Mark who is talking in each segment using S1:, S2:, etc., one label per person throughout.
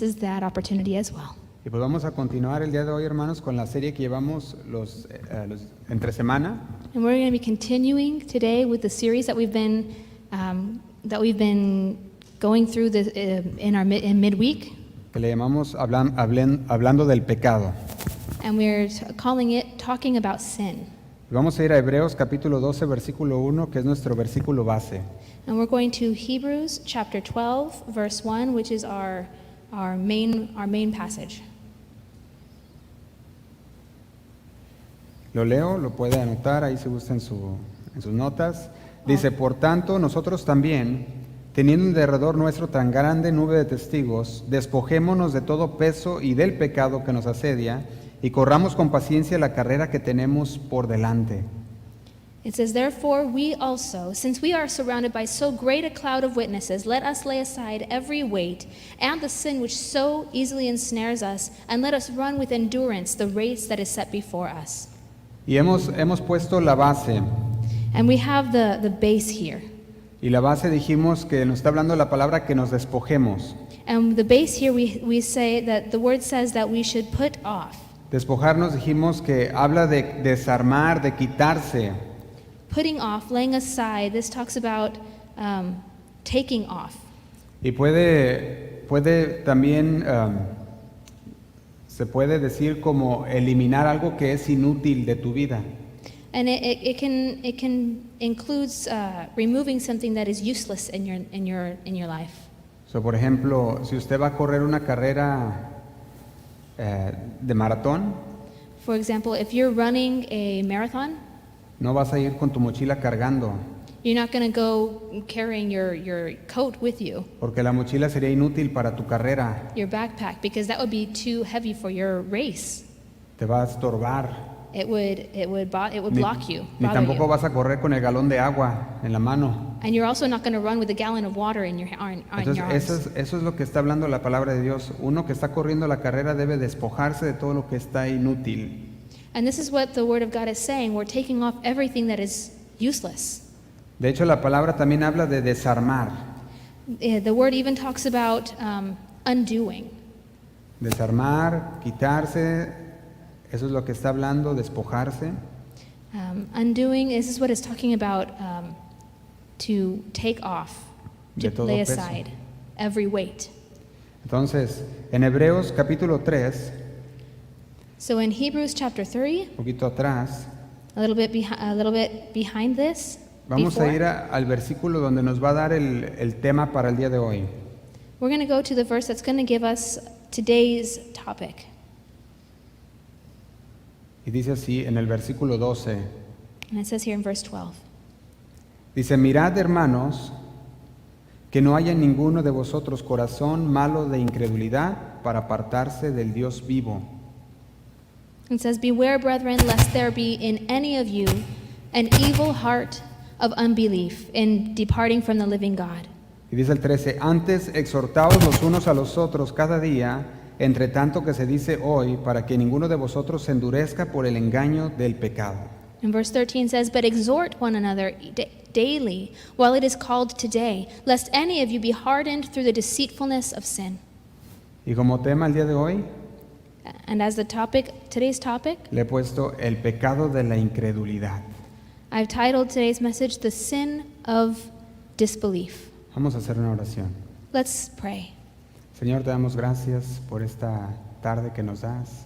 S1: is that opportunity as well.
S2: Y pues vamos a continuar el día de hoy, hermanos, con la serie que llevamos los entre semana.
S1: And we're going to be continuing today with the series that we've been going through in midweek,
S2: Que le llamamos hablando del pecado.
S1: and we're calling it Talking About Sin.
S2: Vamos a ir a Hebreos capítulo 12, versículo 1, que es nuestro versículo base.
S1: And we're going to Hebrews chapter 12, verse 1, which is our main passage.
S2: Lo leo, lo puede anotar ahí si gusta en sus notas. Dice, por tanto, nosotros también, teniendo en derredor nuestro tan grande nube de testigos, despojémonos de todo peso y del pecado que nos asedia, y corramos con paciencia la carrera que tenemos por delante.
S1: It says, therefore, we also, since we are surrounded by so great a cloud of witnesses, let us lay aside every weight and the sin which so easily ensnares us, and let us run with endurance the race that is set before us.
S2: Y hemos puesto la base.
S1: And we have the base here.
S2: Y la base dijimos que nos está hablando la palabra que nos despojemos.
S1: And the base here, we say that the word says that we should put off.
S2: Despojarnos dijimos que habla de desarmar, de quitarse.
S1: Putting off, laying aside, this talks about taking off.
S2: Y puede también, se puede decir como eliminar algo que es inútil de tu vida.
S1: And it can includes removing something that is useless in your life.
S2: So, por ejemplo, si usted va a correr una carrera de maratón,
S1: For example, if you're running a marathon,
S2: no vas a ir con tu mochila cargando,
S1: you're not going to go carrying your coat with you,
S2: porque la mochila sería inútil para tu carrera,
S1: your backpack, because that would be too heavy for your race.
S2: te va a estorbar.
S1: It would block you,
S2: Ni
S1: bother
S2: tampoco
S1: you.
S2: vas a correr con el galón de agua en la mano.
S1: And you're also not going to run with a gallon of water in your arms.
S2: Entonces, eso es lo que está hablando la palabra de Dios. Uno que está corriendo la carrera debe despojarse de todo lo que está inútil.
S1: And this is what the Word of God is saying. We're taking off everything that is useless.
S2: De hecho, la palabra también habla de desarmar.
S1: The Word even talks about undoing.
S2: Desarmar, quitarse, eso es lo que está hablando, despojarse.
S1: Undoing, this is what it's talking about, to take off,
S2: De
S1: to
S2: todo
S1: lay
S2: peso.
S1: aside every weight.
S2: Entonces, en Hebreos capítulo 3,
S1: So in Hebrews chapter 3,
S2: un poquito atrás,
S1: a little bit behind this,
S2: vamos a
S1: before,
S2: ir al versículo donde nos va a dar el tema para el día de hoy.
S1: we're going to go to the verse that's going to give us today's topic.
S2: Y dice así en el versículo 12.
S1: And it says here in verse 12.
S2: Dice, mirad, hermanos, que no haya en ninguno de vosotros corazón malo de incredulidad para apartarse del Dios vivo.
S1: It says, beware, brethren, lest there be in any of you an evil heart of unbelief in departing from the living God.
S2: Y dice el 13, antes exhortaos los unos a los otros cada día, entre tanto que se dice hoy, para que ninguno de vosotros se endurezca por el engaño del pecado.
S1: And verse 13 says, but exhort one another daily, while it is called today, lest any of you be hardened through the deceitfulness of sin.
S2: Y como tema el día de hoy,
S1: And as the topic, today's topic,
S2: le he puesto el pecado de la incredulidad.
S1: I've titled today's message, The Sin of Disbelief.
S2: Vamos a hacer una oración.
S1: Let's pray.
S2: Señor, te damos gracias por esta tarde que nos das.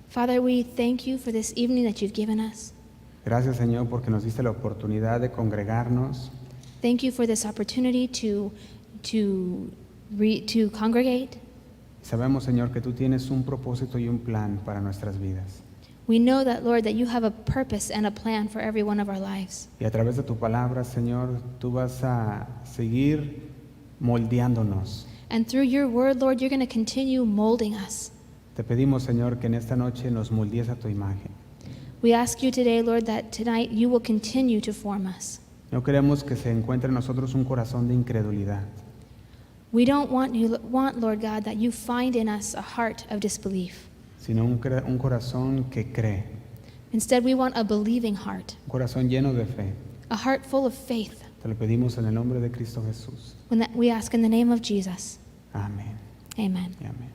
S1: Father, we thank you for this evening that you've given us.
S2: Gracias, Señor, porque nos diste la oportunidad de congregarnos.
S1: Thank you for this opportunity to congregate.
S2: Sabemos, Señor, que tú tienes un propósito y un plan para nuestras vidas.
S1: We know that, Lord, that you have a purpose and a plan for every one of our lives.
S2: Y a través de tu palabra, Señor, tú vas a seguir moldeándonos.
S1: And through your word, Lord, you're going to continue molding us.
S2: Te pedimos, Señor, que en esta noche nos moldees a tu imagen.
S1: We ask you today, Lord, that tonight you will continue to form us.
S2: No queremos que se encuentre en nosotros un corazón de incredulidad,
S1: We don't want, Lord God, that you find in us a heart of disbelief.
S2: sino un corazón que cree,
S1: Instead, we want a believing heart,
S2: un corazón lleno de fe.
S1: a heart full of faith.
S2: Te lo pedimos en el nombre de Cristo Jesús.
S1: When we ask in the name of Jesus.
S2: Amén
S1: Amen.
S2: y amén.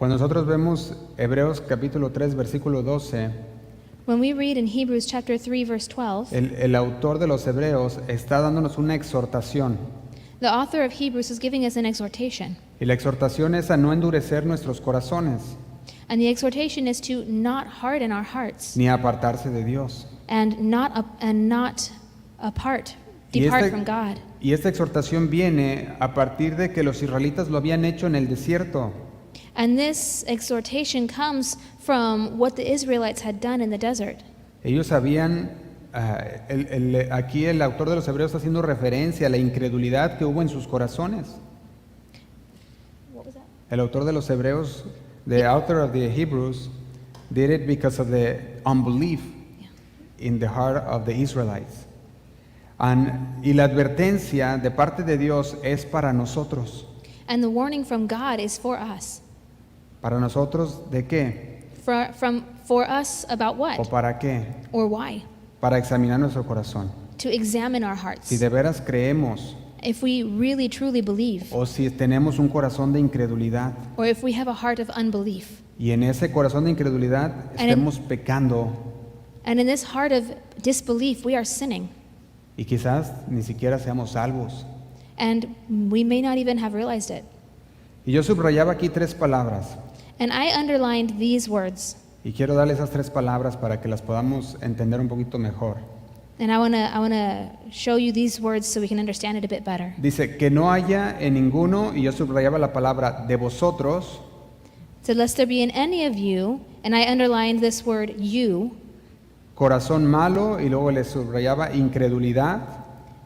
S2: Cuando nosotros vemos Hebreos capítulo 3, versículo 12,
S1: When we read in Hebrews chapter 3, verse 12,
S2: el autor de los Hebreos está dándonos una exhortación.
S1: the author of Hebrews is giving us an exhortation.
S2: Y la exhortación es a no endurecer nuestros corazones,
S1: And the exhortation is to not harden our hearts
S2: ni apartarse de Dios.
S1: and not
S2: Y
S1: depart
S2: este-
S1: from God.
S2: Y esta exhortación viene a partir de que los israelitas lo habían hecho en el desierto.
S1: And this exhortation comes from what the Israelites had done in the desert.
S2: Ellos habían, aquí el autor de los Hebreos está haciendo referencia a la incredulidad que hubo en sus corazones.
S1: What was that?
S2: El autor de los Hebreos, the author of the Hebrews, did it because of the unbelief in the heart of the Israelites. Y la advertencia de parte de Dios es para nosotros.
S1: And the warning from God is for us.
S2: ¿Para nosotros de qué?
S1: For us about
S2: ¿O
S1: what
S2: para qué?
S1: or why?
S2: Para examinar nuestro corazón.
S1: To examine our hearts.
S2: Si de veras creemos
S1: If we really truly believe,
S2: o si tenemos un corazón de incredulidad
S1: or if we have a heart of unbelief.
S2: y en ese corazón de incredulidad
S1: And
S2: estemos pecando
S1: And in this heart of disbelief, we are sinning.
S2: y quizás ni siquiera seamos salvos.
S1: And we may not even have realized it.
S2: Y yo subrayaba aquí 3 palabras
S1: And I underlined these words.
S2: y quiero darle esas 3 palabras para que las podamos entender un poquito mejor.
S1: And I wanna show you these words so we can understand it a bit better.
S2: Dice que no haya en ninguno, y yo subrayaba la palabra de vosotros,
S1: So lest there be in any of you, and I underlined this word you,
S2: corazón malo, y luego le subrayaba incredulidad,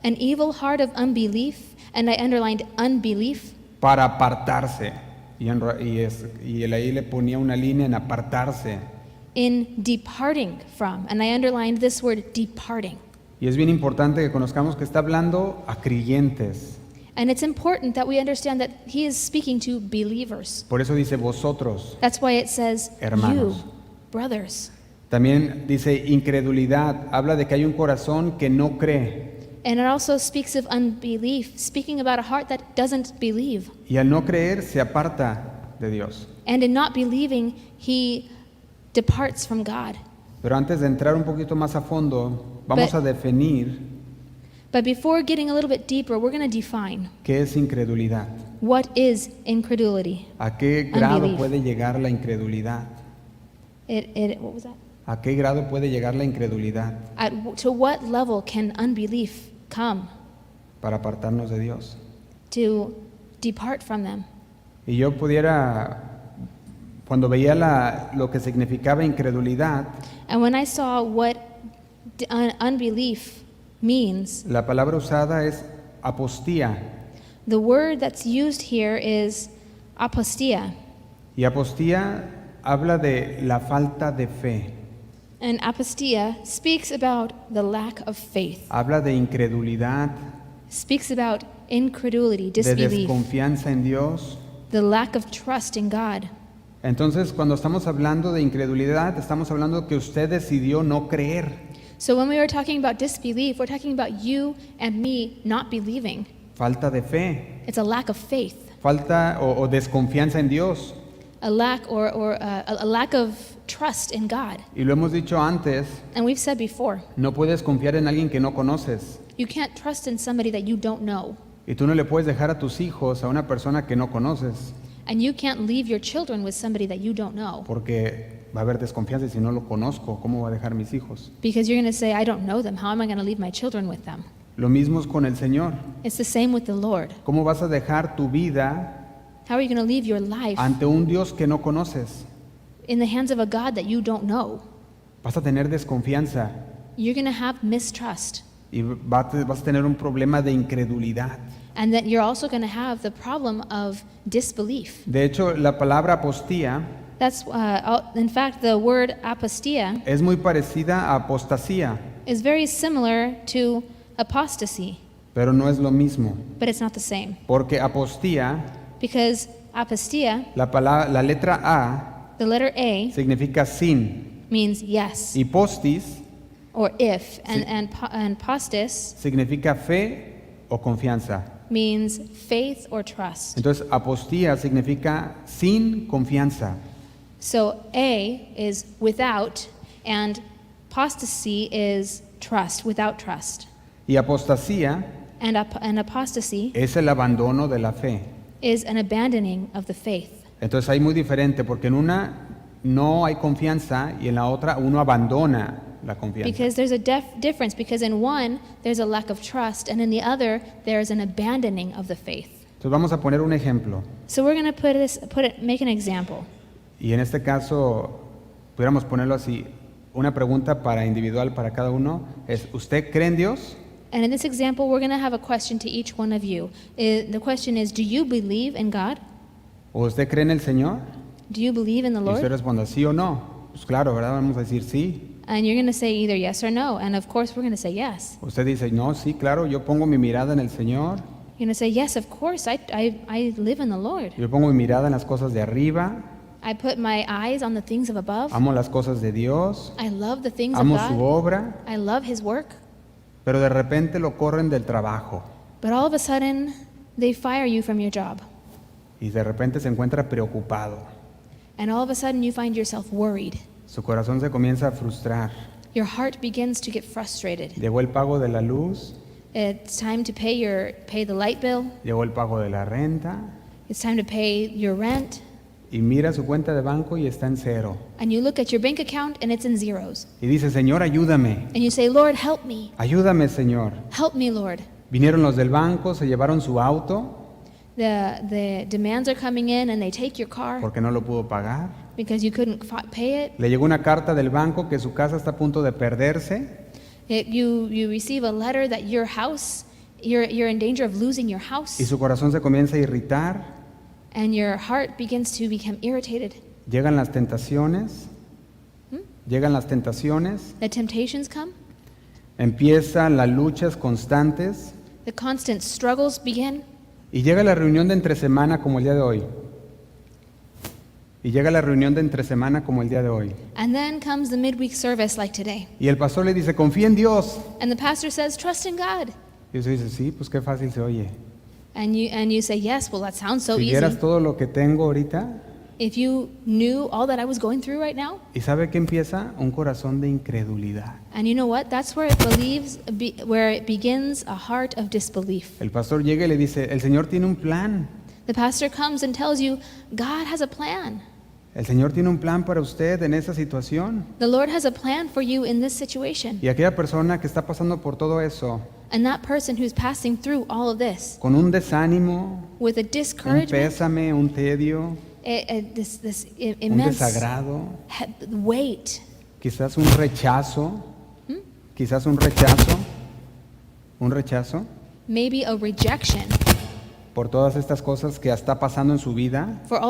S1: an evil heart of unbelief, and I underlined unbelief,
S2: para apartarse. Y él ahí le ponía una línea en apartarse.
S1: in departing from, and I underlined this word departing.
S2: Y es bien importante que conozcamos que está hablando a creyentes.
S1: And it's important that we understand that he is speaking to believers.
S2: Por eso dice vosotros.
S1: That's why it says
S2: Hermanos.
S1: you, brothers.
S2: También dice incredulidad. Habla de que hay un corazón que no cree.
S1: And it also speaks of unbelief, speaking about a heart that doesn't believe.
S2: Y al no creer se aparta de Dios.
S1: And in not believing, he departs from God.
S2: Pero antes de entrar un poquito más a fondo, vamos a definir
S1: But before getting a little bit deeper, we're going to define
S2: qué es incredulidad.
S1: what is incredulity.
S2: ¿A qué grado
S1: Unbelief.
S2: puede llegar la incredulidad?
S1: What was that?
S2: ¿A qué grado puede llegar la incredulidad
S1: To what level can unbelief come
S2: para apartarnos de Dios?
S1: to depart from them?
S2: Y yo pudiera, cuando veía lo que significaba incredulidad,
S1: And when I saw what unbelief means,
S2: la palabra usada es apostía.
S1: the word that's used here is apostia.
S2: Y apostía habla de la falta de fe,
S1: And apostia speaks about the lack of faith,
S2: habla de incredulidad,
S1: speaks about incredulity,
S2: de
S1: disbelief,
S2: desconfianza en Dios.
S1: the lack of trust in God.
S2: Entonces, cuando estamos hablando de incredulidad, estamos hablando que usted decidió no creer.
S1: So when we are talking about disbelief, we're talking about you and me not believing.
S2: Falta de fe,
S1: It's a lack of faith,
S2: falta o desconfianza en Dios.
S1: a lack a lack of trust in God.
S2: Y lo hemos dicho antes,
S1: And we've said before,
S2: no puedes confiar en alguien que no conoces.
S1: you can't trust in somebody that you don't know.
S2: Y tú no le puedes dejar a tus hijos a una persona que no conoces,
S1: And you can't leave your children with somebody that you don't know.
S2: porque va a haber desconfianza y si no lo conozco, ¿cómo va a dejar mis hijos?
S1: Because you're going to say, I don't know them. How am I going to leave my children with them?
S2: Lo mismo es con el Señor.
S1: It's the same with the Lord.
S2: ¿Cómo vas a dejar tu vida
S1: How are you going to leave your life
S2: ante un Dios que no conoces?
S1: in the hands of a God that you don't know?
S2: Vas a tener desconfianza
S1: You're going to have mistrust.
S2: y vas a tener un problema de incredulidad.
S1: And that you're also going to have the problem of disbelief.
S2: De hecho, la palabra apostía
S1: That's, in fact, the word apostia
S2: es muy parecida a apostasía,
S1: is very similar to apostasy,
S2: pero no es lo mismo.
S1: but it's not the same.
S2: Porque apostía,
S1: Because apostia,
S2: la letra A
S1: the letter A,
S2: significa sin
S1: means yes
S2: y postis
S1: or if,
S2: Sí.
S1: and postis
S2: significa fe o confianza.
S1: means faith or trust.
S2: Entonces, apostía significa sin confianza.
S1: So A is without, and apostasy is trust, without trust.
S2: Y apostasía
S1: And apostasy
S2: es el abandono de la fe.
S1: is an abandoning of the faith.
S2: Entonces, hay muy diferente porque en una no hay confianza y en la otra uno abandona la confianza.
S1: Because there's a difference, because in one, there's a lack of trust, and in the other, there is an abandoning of the faith.
S2: Entonces, vamos a poner un ejemplo.
S1: So we're going to make an example.
S2: Y en este caso, pudiéramos ponerlo así, una pregunta para individual para cada uno es, ¿usted cree en Dios?
S1: And in this example, we're going to have a question to each one of you. The question is, do you believe in God?
S2: ¿O usted cree en el Señor?
S1: Do you believe in the
S2: Y usted
S1: Lord?
S2: responda sí o no. Pues claro, ¿verdad? Vamos a decir sí.
S1: And you're going to say either yes or no. And of course, we're going to say yes.
S2: Usted dice, no, sí, claro, yo pongo mi mirada en el Señor.
S1: You're going to say, yes, of course, I live in the Lord.
S2: Yo pongo mi mirada en las cosas de arriba.
S1: I put my eyes on the things of above.
S2: Amo las cosas de Dios.
S1: I love the things of
S2: Amo su
S1: God.
S2: obra.
S1: I love His work.
S2: Pero de repente lo corren del trabajo.
S1: But all of a sudden, they fire you from your job.
S2: Y de repente se encuentra preocupado.
S1: And all of a sudden, you find yourself worried.
S2: Su corazón se comienza a frustrar.
S1: Your heart begins to get frustrated.
S2: Llegó el pago de la luz.
S1: It's time to pay the light bill.
S2: Llegó el pago de la renta.
S1: It's time to pay your rent.
S2: Y mira su cuenta de banco y está en cero.
S1: And you look at your bank account and it's in zeros.
S2: Y dice, Señor, ayúdame.
S1: And you say, Lord, help me.
S2: Ayúdame, Señor.
S1: Help me, Lord.
S2: Vinieron los del banco, se llevaron su auto
S1: The demands are coming in and they take your car
S2: porque no lo pudo pagar.
S1: because you couldn't pay it.
S2: Le llegó una carta del banco que su casa está a punto de perderse.
S1: You receive a letter that your house, you're in danger of losing your house.
S2: Y su corazón se comienza a irritar.
S1: And your heart begins to become irritated.
S2: Llegan las tentaciones. Llegan las tentaciones.
S1: The temptations come.
S2: Empiezan las luchas constantes.
S1: The constant struggles begin.
S2: Y llega la reunión de entre semana como el día de hoy. Y llega la reunión de entre semana como el día de hoy.
S1: And then comes the midweek service like today.
S2: Y el pastor le dice, confía en Dios.
S1: And the pastor says, trust in God.
S2: Y usted dice, sí, pues qué fácil se oye.
S1: And you say, yes, well, that sounds so
S2: Si
S1: easy.
S2: vieras todo lo que tengo ahorita.
S1: If you knew all that I was going through right now.
S2: ¿Y sabe qué empieza? Un corazón de incredulidad.
S1: And you know what? That's where where it begins a heart of disbelief.
S2: El pastor llega y le dice, el Señor tiene un plan.
S1: The pastor comes and tells you, God has a plan.
S2: El Señor tiene un plan para usted en esa situación.
S1: The Lord has a plan for you in this situation.
S2: Y aquella persona que está pasando por todo eso,
S1: And that person who's passing through all of this
S2: con un desánimo,
S1: with a
S2: un
S1: discouragement,
S2: pésame, un tedio,
S1: this
S2: un
S1: immense
S2: desagrado,
S1: weight,
S2: quizás un rechazo, quizás un rechazo
S1: maybe a rejection
S2: por todas estas cosas que está pasando en su vida,
S1: for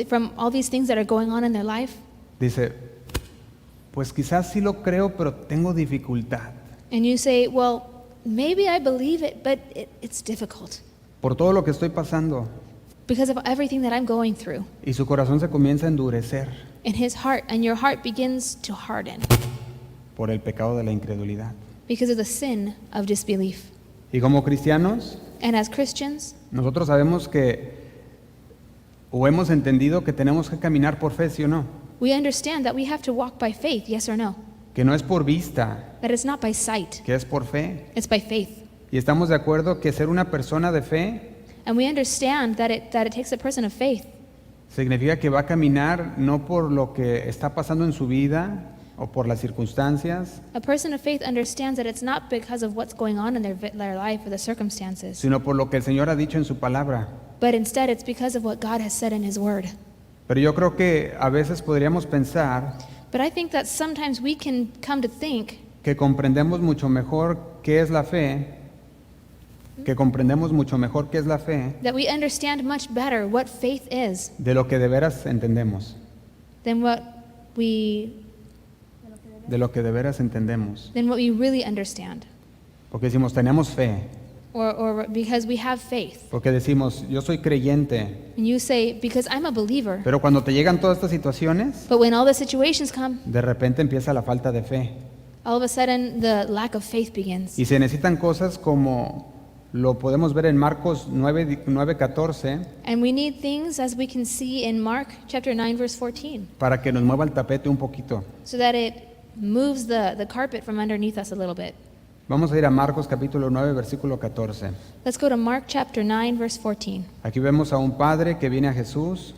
S1: from all these things that are going on in their life.
S2: dice, pues quizás sí lo creo, pero tengo dificultad.
S1: And you say, well, maybe I believe it, but it's difficult
S2: Por todo lo que estoy pasando.
S1: because of everything that I'm going through.
S2: Y su corazón se comienza a endurecer
S1: And your heart begins to harden
S2: por el pecado de la incredulidad.
S1: because of the sin of disbelief.
S2: Y como cristianos,
S1: And as Christians,
S2: nosotros sabemos que, o hemos entendido que tenemos que caminar por fe, ¿sí o no?
S1: we understand that we have to walk by faith, yes or no?
S2: Que no es por vista,
S1: That it's not by sight,
S2: que es por fe.
S1: it's by faith.
S2: Y estamos de acuerdo que ser una persona de fe
S1: And we understand that it takes a person of faith.
S2: significa que va a caminar no por lo que está pasando en su vida o por las circunstancias,
S1: A person of faith understands that it's not because of what's going on in their life or the circumstances,
S2: sino por lo que el Señor ha dicho en su palabra.
S1: but instead it's because of what God has said in His Word.
S2: Pero yo creo que a veces podríamos pensar
S1: But I think that sometimes we can come to think
S2: que comprendemos mucho mejor qué es la fe,
S1: that we understand much better what faith is
S2: de lo que de veras entendemos,
S1: than what we really understand.
S2: Porque decimos, tenemos fe,
S1: Or because we have faith.
S2: porque decimos, yo soy creyente,
S1: And you say, because I'm a believer.
S2: pero cuando te llegan todas estas situaciones,
S1: But when all the situations come,
S2: de repente empieza la falta de fe.
S1: all of a sudden the lack of faith begins.
S2: Y se necesitan cosas como lo podemos ver en Marcos 9:14
S1: And we need things, as we can see in Mark chapter 9, verse 14,
S2: para que nos mueva el tapete un poquito.
S1: so that it moves the carpet from underneath us a little bit.
S2: Vamos a ir a Marcos capítulo 9, versículo 14.
S1: Let's go to Mark chapter 9, verse 14.
S2: Aquí vemos a un padre que viene a Jesús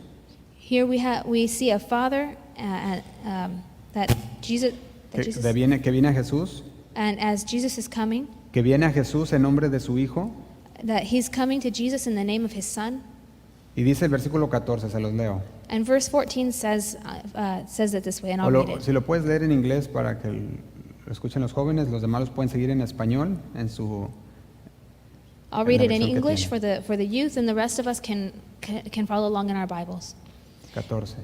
S1: Here we see a father that Jesus,
S2: que viene a Jesús,
S1: and as Jesus is coming,
S2: que viene a Jesús en nombre de su hijo.
S1: that he's coming to Jesus in the name of his son.
S2: Y dice el versículo 14, se los leo.
S1: And verse 14 says it this way, and I'll read it.
S2: Si lo puedes leer en inglés para que lo escuchen los jóvenes, los demás los pueden seguir en español, en su...
S1: I'll read
S2: la
S1: it in
S2: versión que
S1: English
S2: tiene.
S1: for the youth, and the rest of us can follow along in our Bibles.
S2: 14.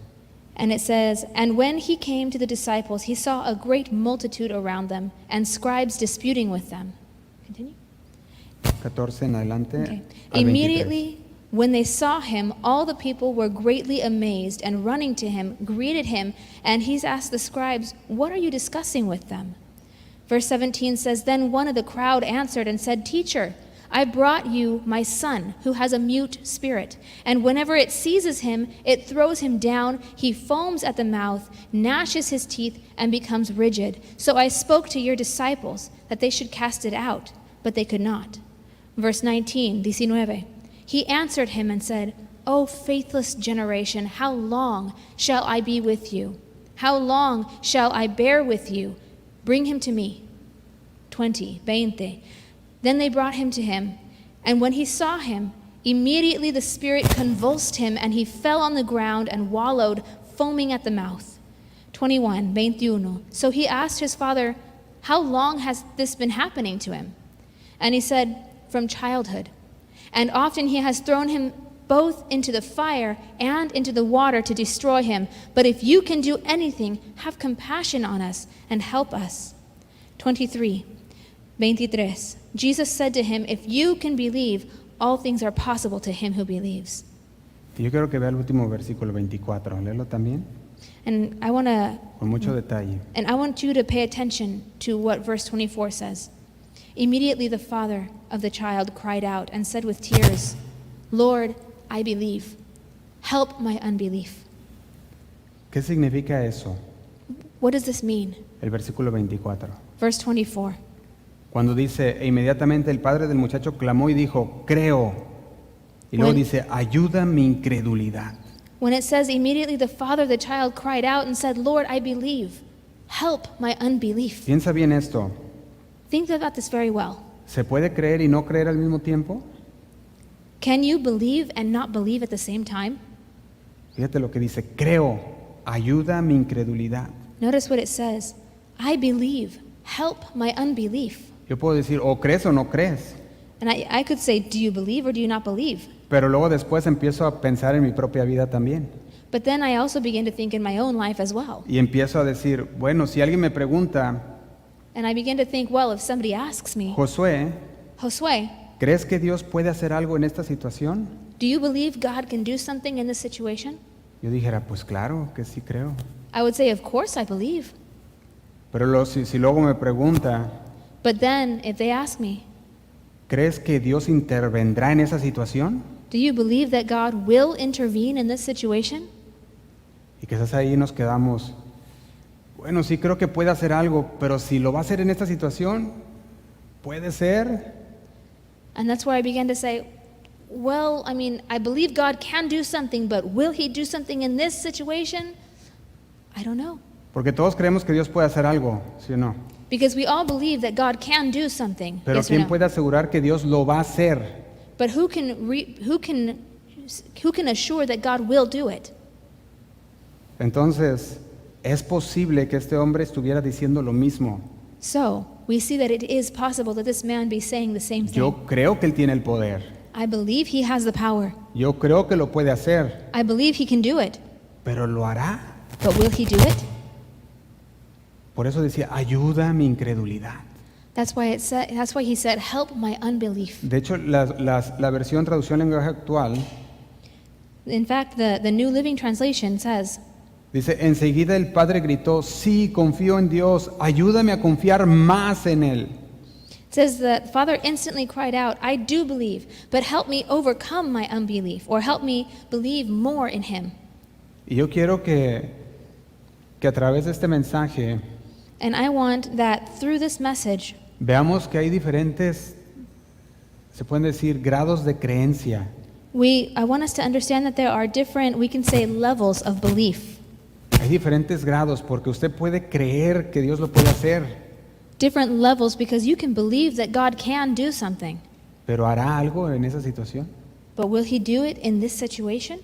S1: And it says, "And when he came to the disciples, he saw a great multitude around them, and scribes disputing with them." Continue.
S2: 14 en adelante.
S1: Okay.
S2: al 23.
S1: Immediately, when they saw him, all the people were greatly amazed, and running to him, greeted him. And he asked the scribes, "What are you discussing with them?" Verse 17 says, "Then one of the crowd answered and said, 'Teacher, I brought you my son, who has a mute spirit. And whenever it seizes him, it throws him down. He foams at the mouth, gnashes his teeth, and becomes rigid. So I spoke to your disciples that they should cast it out, but they could not.'" Verse 19. He answered him and said, "O faithless generation, how long shall I be with you? How long shall I bear with you? Bring him to me." 20. Then they brought him to him, and when he saw him, immediately the spirit convulsed him, and he fell on the ground and wallowed, foaming at the mouth. 21. So he asked his father, "How long has this been happening to him?" And he said, "From childhood. And often he has thrown him both into the fire and into the water to destroy him. But if you can do anything, have compassion on us and help us." 23. Jesus said to him, "If you can believe, all things are possible to him who believes."
S2: Y yo quiero que vea el último versículo 24. Léelo también,
S1: And I want
S2: con mucho detalle.
S1: you to pay attention to what verse 24 says. Immediately the father of the child cried out and said with tears, "Lord, I believe. Help my unbelief."
S2: ¿Qué significa eso?
S1: What does this mean?
S2: El versículo 24.
S1: Verse 24.
S2: Cuando dice, e inmediatamente el padre del muchacho clamó y dijo, creo. Y luego
S1: When-
S2: dice, ayuda mi incredulidad.
S1: When it says immediately the father of the child cried out and said, "Lord, I believe. Help my unbelief."
S2: Piensa bien esto.
S1: Think about this very well.
S2: ¿Se puede creer y no creer al mismo tiempo?
S1: Can you believe and not believe at the same time?
S2: Fíjate lo que dice, creo, ayuda mi incredulidad.
S1: Notice what it says. I believe. Help my unbelief.
S2: Yo puedo decir, o crees o no crees.
S1: And I could say, do you believe or do you not believe?
S2: Pero luego después empiezo a pensar en mi propia vida también.
S1: But then I also begin to think in my own life as well.
S2: Y empiezo a decir, bueno, si alguien me pregunta,
S1: And I begin to think, well, if somebody asks me,
S2: Josué,
S1: "Josue,
S2: ¿crees que Dios puede hacer algo en esta situación?
S1: do you believe God can do something in this situation?"
S2: Yo dijera, pues claro que sí creo.
S1: I would say, of course I believe.
S2: Pero si luego me pregunta,
S1: But then if they ask me,
S2: ¿crees que Dios intervendrá en esa situación?
S1: do you believe that God will intervene in this situation?
S2: Y quizás ahí nos quedamos, bueno, sí creo que puede hacer algo, pero si lo va a hacer en esta situación, puede ser.
S1: And that's where I began to say, well, I mean, I believe God can do something, but will he do something in this situation? I don't know.
S2: Porque todos creemos que Dios puede hacer algo, ¿sí o no?
S1: Because we all believe that God can do something.
S2: Pero
S1: Yes or
S2: ¿quién
S1: no?
S2: puede asegurar que Dios lo va a hacer?
S1: But who can assure that God will do it?
S2: Entonces, es posible que este hombre estuviera diciendo lo mismo.
S1: So, we see that it is possible that this man be saying the same thing.
S2: Yo creo que él tiene el poder.
S1: I believe he has the power.
S2: Yo creo que lo puede hacer,
S1: I believe he can do it.
S2: pero ¿lo hará?
S1: But will he do it?
S2: Por eso decía, ayuda mi incredulidad.
S1: That's why he said, "Help my unbelief."
S2: De hecho, la versión traducción en lenguaje actual
S1: In fact, the New Living Translation says,
S2: dice, enseguida el padre gritó, sí, confío en Dios, ayúdame a confiar más en Él.
S1: It says the father instantly cried out, I do believe, but help me overcome my unbelief, or help me believe more in him.
S2: Y yo quiero que a través de este mensaje
S1: And I want that through this message,
S2: veamos que hay diferentes, se pueden decir, grados de creencia.
S1: I want us to understand that there are different, we can say, levels of belief.
S2: Hay diferentes grados porque usted puede creer que Dios lo puede hacer,
S1: Different levels because you can believe that God can do something.
S2: pero ¿hará algo en esa situación?
S1: But will he do it in this situation?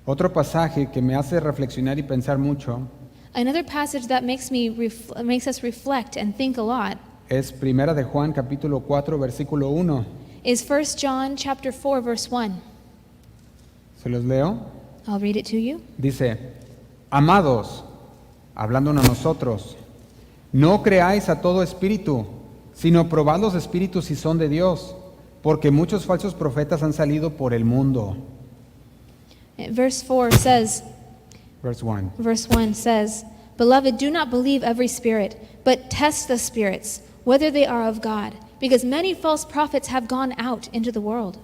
S2: Otro pasaje que me hace reflexionar y pensar mucho
S1: Another passage that makes us reflect and think a lot
S2: es Primera de Juan capítulo 4 versículo 1.
S1: is 1 John chapter 4 verse 1.
S2: ¿Se los leo?
S1: I'll read it to you.
S2: Dice, amados, hablándonos a nosotros, no creáis a todo espíritu, sino probad los espíritus si son de Dios, porque muchos falsos profetas han salido por el mundo.
S1: Verse 4 says,
S2: Verse 1.
S1: Verse 1 says, Beloved, do not believe every spirit, but test the spirits, whether they are of God, because many false prophets have gone out into the world.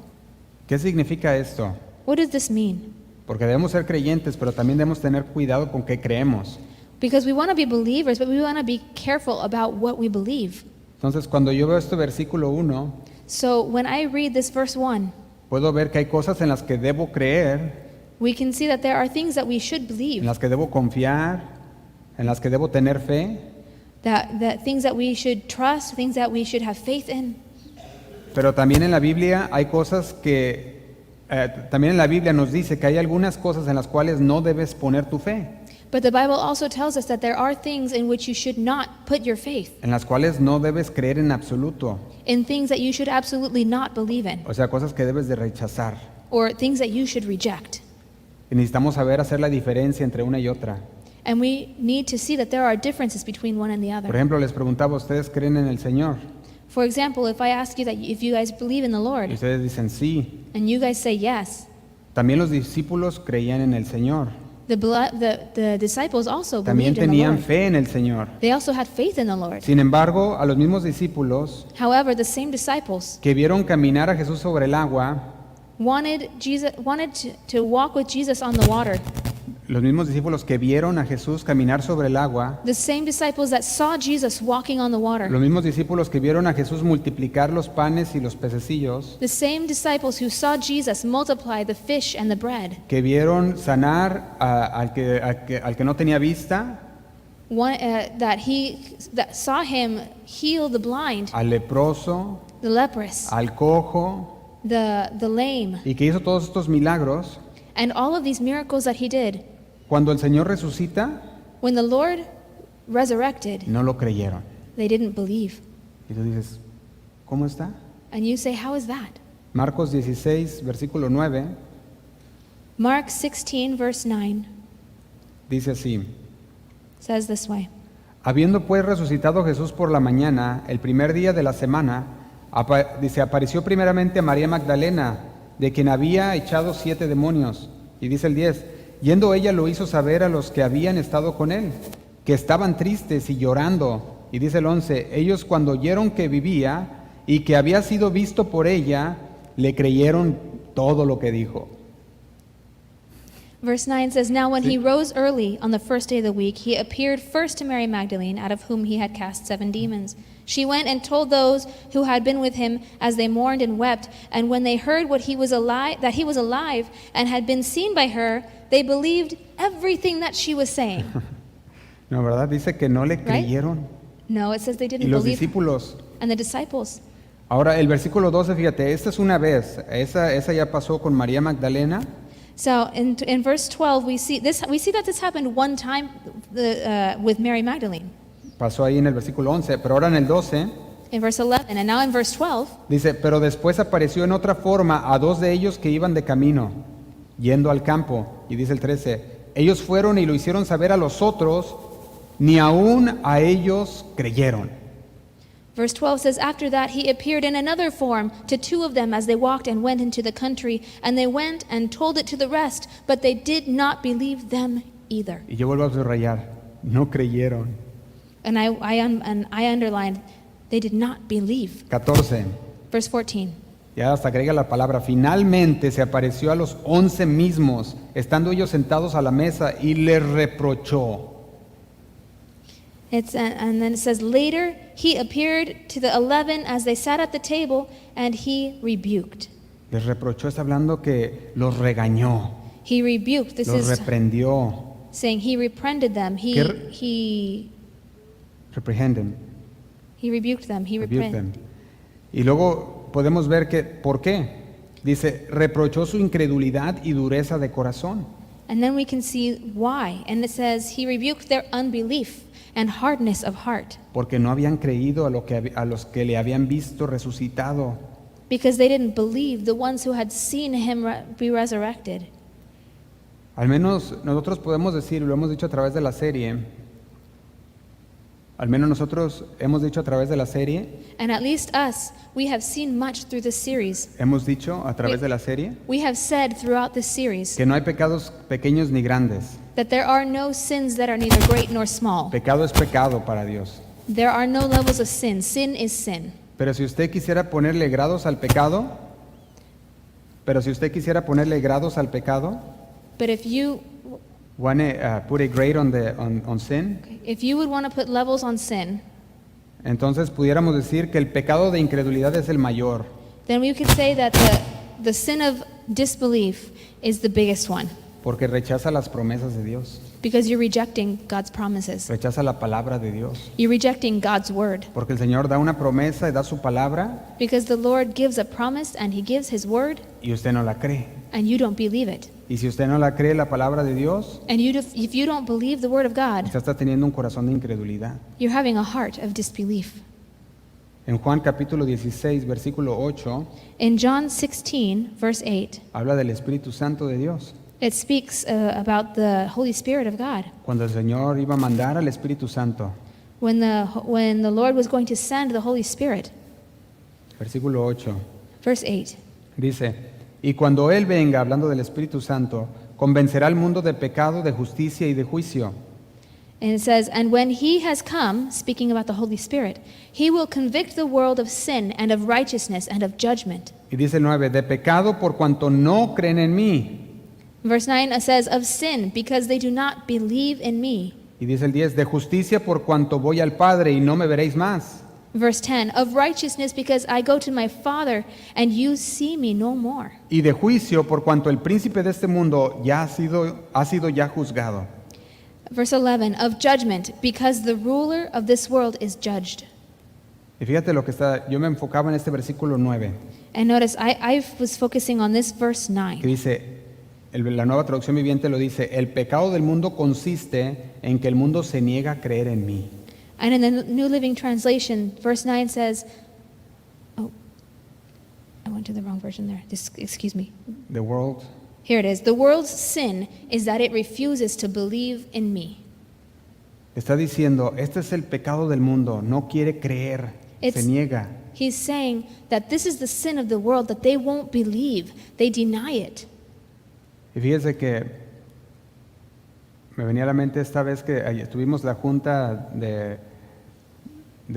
S2: ¿Qué significa esto?
S1: What does this mean?
S2: Porque debemos ser creyentes, pero también debemos tener cuidado con qué creemos.
S1: Because we want to be believers, but we want to be careful about what we believe.
S2: Entonces, cuando yo veo este versículo 1,
S1: So when I read this verse 1,
S2: puedo ver que hay cosas en las que debo creer,
S1: we can see that there are things that we should
S2: en
S1: believe,
S2: las que debo confiar, en las que debo tener fe,
S1: that things that we should trust, things that we should have faith in.
S2: pero también en la Biblia hay cosas que, también en la Biblia nos dice que hay algunas cosas en las cuales no debes poner tu fe,
S1: But the Bible also tells us that there are things in which you should not put your faith,
S2: en las cuales no debes creer en absoluto,
S1: in things that you should absolutely not believe in,
S2: o sea, cosas que debes de rechazar.
S1: or things that you should reject.
S2: Y necesitamos saber hacer la diferencia entre una y otra.
S1: And we need to see that there are differences between one and the
S2: Por
S1: other.
S2: ejemplo, les preguntaba, ¿ustedes creen en el Señor?
S1: For example, if I ask you that if you guys believe in the
S2: Y
S1: Lord,
S2: ustedes dicen sí.
S1: and you guys say yes,
S2: También los discípulos creían en el Señor.
S1: the disciples also
S2: También
S1: believed in the
S2: tenían
S1: Lord.
S2: fe en el Señor.
S1: They also had faith in the Lord.
S2: Sin embargo, a los mismos discípulos
S1: However, the same disciples
S2: que vieron caminar a Jesús sobre el agua,
S1: wanted to walk with Jesus on the water.
S2: los mismos discípulos que vieron a Jesús caminar sobre el agua,
S1: The same disciples that saw Jesus walking on the water.
S2: los mismos discípulos que vieron a Jesús multiplicar los panes y los pececillos,
S1: The same disciples who saw Jesus multiply the fish and the bread.
S2: que vieron sanar al que no tenía vista,
S1: That saw him heal the blind,
S2: al leproso,
S1: the leprous,
S2: al cojo,
S1: the lame,
S2: y que hizo todos estos milagros.
S1: and all of these miracles that he did.
S2: Cuando el Señor resucita,
S1: When the Lord resurrected,
S2: no lo creyeron.
S1: they didn't believe.
S2: Y tú dices, ¿cómo está?
S1: And you say, how is that?
S2: Marcos 16, versículo 9,
S1: Mark 16, verse 9
S2: dice así:
S1: says this way.
S2: Habiendo pues resucitado Jesús por la mañana, el primer día de la semana, apareció primeramente a María Magdalena, de quien había echado 7 demonios. Y dice el 10, yendo ella lo hizo saber a los que habían estado con él, que estaban tristes y llorando. Y dice el 11, ellos cuando oyeron que vivía y que había sido visto por ella, le creyeron todo lo que dijo.
S1: Verse 9 says, Now when he rose early on the first day of the week, he appeared first to Mary Magdalene, out of whom he had cast 7 demons. She went and told those who had been with him as they mourned and wept. And when they heard that he was alive and had been seen by her, they believed everything that she was saying.
S2: No, ¿verdad? Dice que no le
S1: Right?
S2: creyeron.
S1: No, it says they
S2: Y
S1: didn't
S2: los
S1: believe.
S2: discípulos.
S1: And the disciples.
S2: Ahora, el versículo 12, fíjate, esta es una vez. Esa ya pasó con María Magdalena.
S1: So in verse 12, we see that this happened one time with Mary Magdalene.
S2: Pasó ahí en el versículo 11, pero ahora en el 12
S1: In verse 11, and now in verse 12,
S2: dice, pero después apareció en otra forma a 2 de ellos que iban de camino, yendo al campo. Y dice el 13, ellos fueron y lo hicieron saber a los otros, ni aún a ellos creyeron.
S1: verse 12 says, After that he appeared in another form to 2 of them as they walked and went into the country, and they went and told it to the rest, but they did not believe them either.
S2: Y yo vuelvo a subrayar, no creyeron.
S1: And I underlined, They did not believe.
S2: 14.
S1: Verse 14.
S2: Ya hasta agrega la palabra, finalmente se apareció a los 11 mismos, estando ellos sentados a la mesa, y les reprochó.
S1: And then it says, later he appeared to the 11 as they sat at the table, and he rebuked.
S2: Les reprochó, está hablando que los regañó,
S1: He rebuked. This
S2: los
S1: is
S2: reprendió,
S1: saying he reprended them.
S2: ¿Qué-
S1: He
S2: reprehenden,
S1: rebuked them. He
S2: rebuke
S1: reprended.
S2: them. Y luego podemos ver que, ¿por qué? Dice, reprochó su incredulidad y dureza de corazón.
S1: And then we can see why. And it says he rebuked their unbelief and hardness of heart,
S2: Porque no habían creído a los que le habían visto resucitado.
S1: because they didn't believe the ones who had seen him be resurrected.
S2: Al menos nosotros podemos decir, lo hemos dicho a través de la serie, al menos nosotros hemos dicho a través de la serie,
S1: And at least us, we have seen much through this series.
S2: hemos dicho a través de la serie,
S1: We have said throughout this series
S2: que no hay pecados pequeños ni grandes.
S1: that there are no sins that are neither great nor small.
S2: Pecado es pecado para Dios.
S1: There are no levels of sin. Sin is sin.
S2: Pero si usted quisiera ponerle grados al pecado,
S1: But if you
S2: wanna put a grade on sin,
S1: would want to put levels on sin,
S2: entonces pudiéramos decir que el pecado de incredulidad es el mayor.
S1: then we could say that the sin of disbelief is the biggest one,
S2: Porque rechaza las promesas de Dios,
S1: because you're rejecting God's promises.
S2: rechaza la palabra de Dios.
S1: You're rejecting God's word,
S2: Porque el Señor da una promesa y da su palabra
S1: because the Lord gives a promise and he gives his word
S2: y usted no la cree.
S1: and you don't believe it.
S2: Y si usted no la cree la palabra de Dios,
S1: And if you don't believe the word of God,
S2: usted está teniendo un corazón de incredulidad.
S1: you're having a heart of disbelief.
S2: En Juan capítulo 16, versículo 8,
S1: In John 16, verse 8,
S2: habla del Espíritu Santo de Dios.
S1: it speaks about the Holy Spirit of God.
S2: Cuando el Señor iba a mandar al Espíritu Santo,
S1: When the Lord was going to send the Holy Spirit,
S2: versículo 8,
S1: verse 8,
S2: dice, y cuando Él venga, hablando del Espíritu Santo, convencerá al mundo de pecado, de justicia y de juicio.
S1: and it says, and when he has come, speaking about the Holy Spirit, he will convict the world of sin and of righteousness and of judgment.
S2: Y dice el 9, de pecado por cuanto no creen en mí.
S1: Verse 9 says, of sin, because they do not believe in me.
S2: Y dice el 10, de justicia por cuanto voy al Padre y no me veréis más.
S1: Verse 10, of righteousness, because I go to my Father, and you see me no more.
S2: Y de juicio por cuanto el príncipe de este mundo ya ha sido ya juzgado.
S1: Verse 11, of judgment, because the ruler of this world is judged.
S2: Y fíjate lo que está, yo me enfocaba en este versículo 9,
S1: And notice, I was focusing on this verse
S2: que
S1: 9.
S2: dice, la nueva traducción viviente lo dice, el pecado del mundo consiste en que el mundo se niega a creer en mí.
S1: And in the New Living Translation, verse 9 says, oh, I went to the wrong version there. Excuse me.
S2: The world,
S1: Here it is. The world's sin is that it refuses to believe in me.
S2: está diciendo, este es el pecado del mundo, no quiere creer, se niega.
S1: He's saying that this is the sin of the world, that they won't believe. They deny it.
S2: Y fíjese que me venía a la mente esta vez que tuvimos la junta de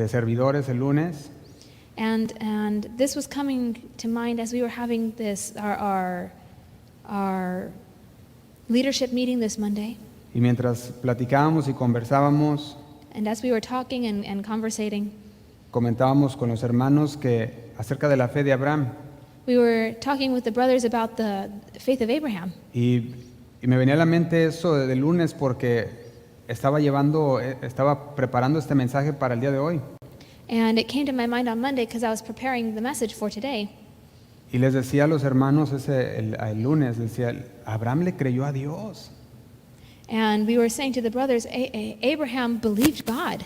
S2: servidores el lunes,
S1: And this was coming to mind as we were having this, our leadership meeting this Monday.
S2: y mientras platicábamos y conversábamos,
S1: And as we were talking and conversating,
S2: comentábamos con los hermanos que acerca de la fe de Abraham.
S1: we were talking with the brothers about the faith of Abraham.
S2: Y me venía a la mente eso del lunes porque estaba preparando este mensaje para el día de hoy.
S1: And it came to my mind on Monday because I was preparing the message for today.
S2: Y les decía a los hermanos el lunes, decía, Abraham le creyó a Dios.
S1: And we were saying to the brothers, Abraham believed God.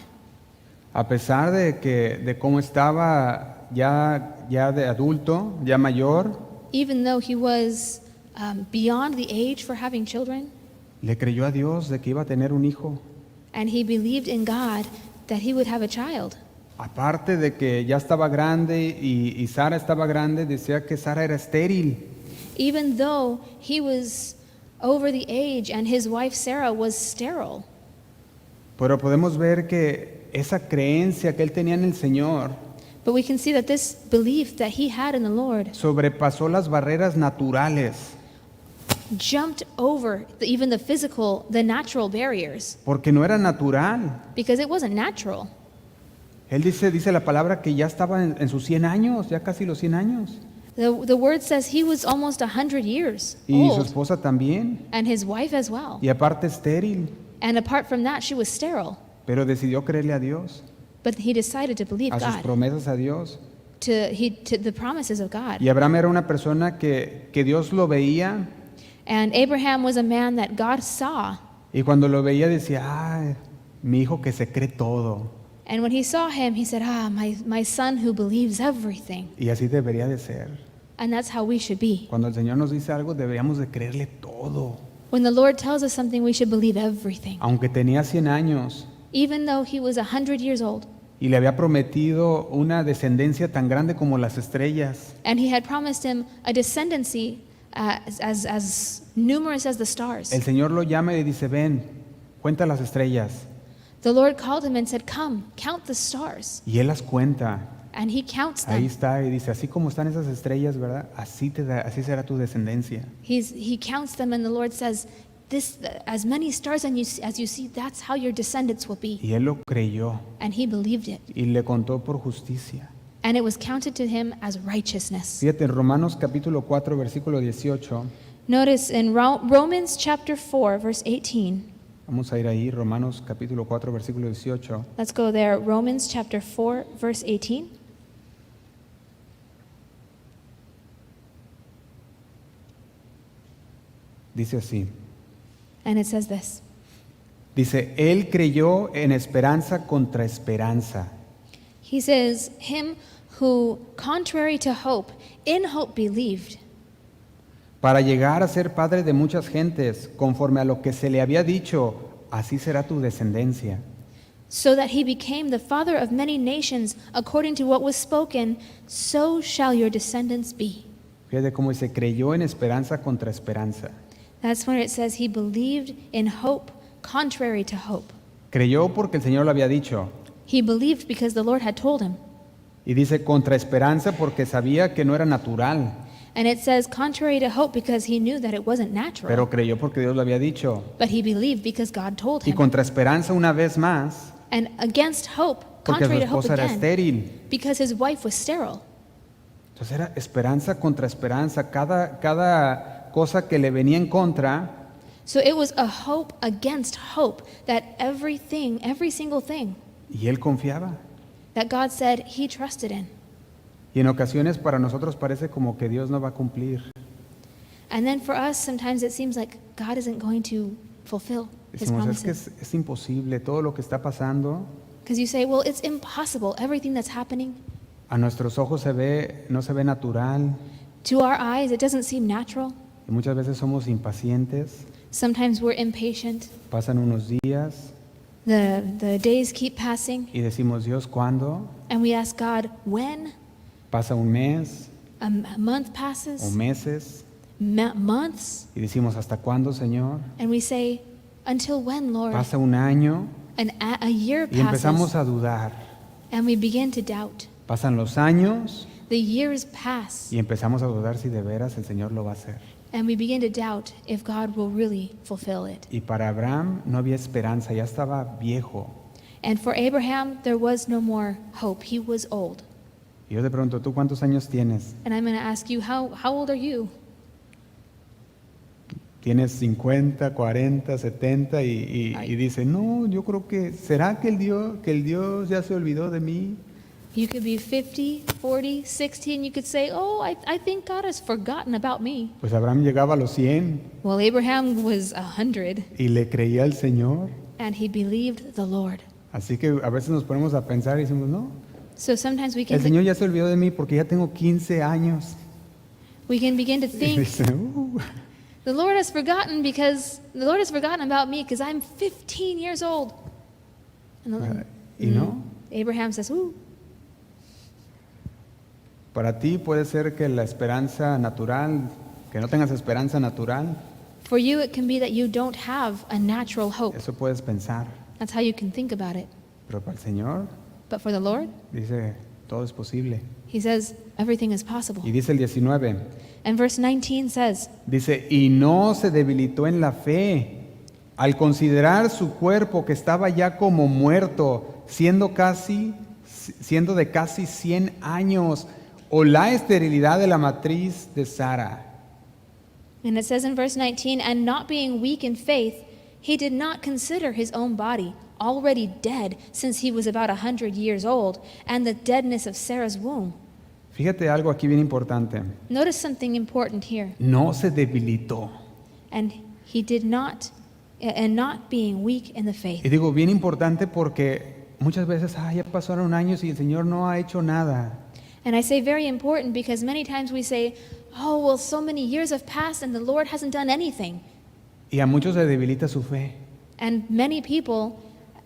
S2: A pesar de cómo estaba ya de adulto, ya mayor,
S1: Even though he was beyond the age for having children,
S2: le creyó a Dios de que iba a tener un hijo.
S1: and he believed in God that he would have a child.
S2: Aparte de que ya estaba grande y Sara estaba grande, decía que Sara era estéril.
S1: Even though he was over the age and his wife Sarah was sterile.
S2: Pero podemos ver que esa creencia que él tenía en el Señor
S1: But we can see that this belief that he had in the Lord
S2: sobrepasó las barreras naturales,
S1: jumped over even the natural barriers,
S2: porque no era natural.
S1: because it wasn't natural.
S2: Él dice la palabra que ya estaba en sus 100 años, ya casi los 100 años.
S1: The word says he was almost 100 years
S2: Y su
S1: old,
S2: esposa también.
S1: and his wife as well.
S2: Y aparte estéril.
S1: And apart from that, she was sterile.
S2: Pero decidió creerle a Dios,
S1: But he decided to believe
S2: a sus
S1: God,
S2: promesas a Dios.
S1: to the promises of God.
S2: Y Abraham era una persona que Dios lo veía,
S1: And Abraham was a man that God saw.
S2: y cuando lo veía decía, ay, mi hijo que se cree todo.
S1: And when he saw him, he said, my son who believes everything.
S2: Y así debería de ser.
S1: And that's how we should be.
S2: Cuando el Señor nos dice algo, deberíamos de creerle todo.
S1: When the Lord tells us something, we should believe everything.
S2: Aunque tenía 100 años
S1: Even though he was 100 years old,
S2: y le había prometido una descendencia tan grande como las estrellas,
S1: and he had promised him a descendancy as numerous as the stars.
S2: el Señor lo llama y le dice, ven, cuenta las estrellas.
S1: The Lord called him and said, come, count the stars.
S2: Y Él las cuenta.
S1: And he counts
S2: Ahí
S1: them.
S2: está, y dice, así como están esas estrellas, ¿verdad? Así será tu descendencia.
S1: He counts them, and the Lord says, as many stars as you see, that's how your descendants will be.
S2: Y él lo creyó
S1: And he believed it.
S2: y le contó por justicia.
S1: And it was counted to him as righteousness.
S2: Fíjate, en Romanos capítulo 4, versículo 18,
S1: Notice in Romans chapter 4, verse 18.
S2: vamos a ir ahí, Romanos capítulo 4, versículo 18.
S1: Let's go there. Romans chapter 4, verse 18.
S2: Dice así,
S1: And it says this.
S2: dice, él creyó en esperanza contra esperanza,
S1: He says, him who, contrary to hope, in hope believed,
S2: para llegar a ser padre de muchas gentes, conforme a lo que se le había dicho, así será tu descendencia.
S1: so that he became the father of many nations, according to what was spoken, so shall your descendants be.
S2: Fíjate cómo dice, creyó en esperanza contra esperanza.
S1: That's when it says he believed in hope, contrary to hope.
S2: Creyó porque el Señor lo había dicho.
S1: He believed because the Lord had told him.
S2: Y dice contra esperanza porque sabía que no era natural,
S1: And it says contrary to hope because he knew that it wasn't natural.
S2: pero creyó porque Dios lo había dicho.
S1: But he believed because God told
S2: Y
S1: him.
S2: contra esperanza una vez más,
S1: And against hope,
S2: porque su
S1: contrary to hope
S2: esposa era
S1: again,
S2: estéril.
S1: because his wife was sterile.
S2: Entonces era esperanza contra esperanza. Cada cosa que le venía en contra,
S1: So it was a hope against hope that every single thing
S2: y él confiaba.
S1: that God said he trusted in.
S2: Y en ocasiones para nosotros parece como que Dios no va a cumplir.
S1: And then for us, sometimes it seems like God isn't going to fulfill his
S2: Decimos, es que
S1: promises.
S2: es imposible todo lo que está pasando.
S1: Because you say, well, it's impossible. Everything that's happening,
S2: A nuestros ojos no se ve natural.
S1: to our eyes, it doesn't seem natural.
S2: Y muchas veces somos impacientes.
S1: Sometimes we're impatient.
S2: Pasan unos días
S1: The days keep passing,
S2: y decimos, Dios, ¿cuándo?
S1: and we ask God, when?
S2: Pasa un mes
S1: A month
S2: o
S1: passes,
S2: meses
S1: months,
S2: y decimos, ¿hasta cuándo, Señor?
S1: and we say, until when, Lord?
S2: Pasa un año
S1: And a year
S2: y empezamos
S1: passes,
S2: a dudar.
S1: and we begin to doubt.
S2: Pasan los años
S1: The years pass,
S2: y empezamos a dudar si de veras el Señor lo va a hacer.
S1: and we begin to doubt if God will really fulfill it.
S2: Y para Abraham no había esperanza, ya estaba viejo.
S1: And for Abraham, there was no more hope. He was old.
S2: Y yo te pregunto, ¿tú cuántos años tienes?
S1: And I'm going to ask you, how old are you?
S2: Tienes 50, 40, 70 y dice, no, yo creo que, ¿será que el Dios ya se olvidó de mí?
S1: You could be 50, 40, 60, and you could say, oh, I think God has forgotten about me.
S2: Pues Abraham llegaba a los 100
S1: Well, Abraham was 100,
S2: y le creía al Señor.
S1: and he believed the Lord.
S2: Así que a veces nos ponemos a pensar y decimos, no,
S1: So sometimes we
S2: el
S1: can,
S2: Señor ya se olvidó de mí porque ya tengo 15 años.
S1: begin to
S2: Y
S1: think,
S2: dice,
S1: the Lord has forgotten about me because I'm 15 years old. And
S2: y no,
S1: Abraham says, ooh.
S2: para ti puede ser que la esperanza natural, que no tengas esperanza natural,
S1: For you, it can be that you don't have a natural hope.
S2: eso puedes pensar.
S1: That's how you can think about it.
S2: Pero para el Señor,
S1: But for the Lord,
S2: dice, todo es posible.
S1: he says everything is possible.
S2: Y dice el 19,
S1: And verse 19 says,
S2: dice, y no se debilitó en la fe al considerar su cuerpo que estaba ya como muerto, siendo de casi 100 años, o la esterilidad de la matriz de Sara.
S1: and it says in verse 19, and not being weak in faith, he did not consider his own body already dead, since he was about 100 years old, and the deadness of Sarah's womb.
S2: Fíjate algo aquí bien importante.
S1: Notice something important here.
S2: No se debilitó.
S1: And he did not, and not being weak in the faith.
S2: Y digo bien importante porque muchas veces, ya pasaron años y el Señor no ha hecho nada.
S1: And I say very important because many times we say, oh, well, so many years have passed and the Lord hasn't done anything.
S2: Y a muchos se debilita su fe.
S1: And many people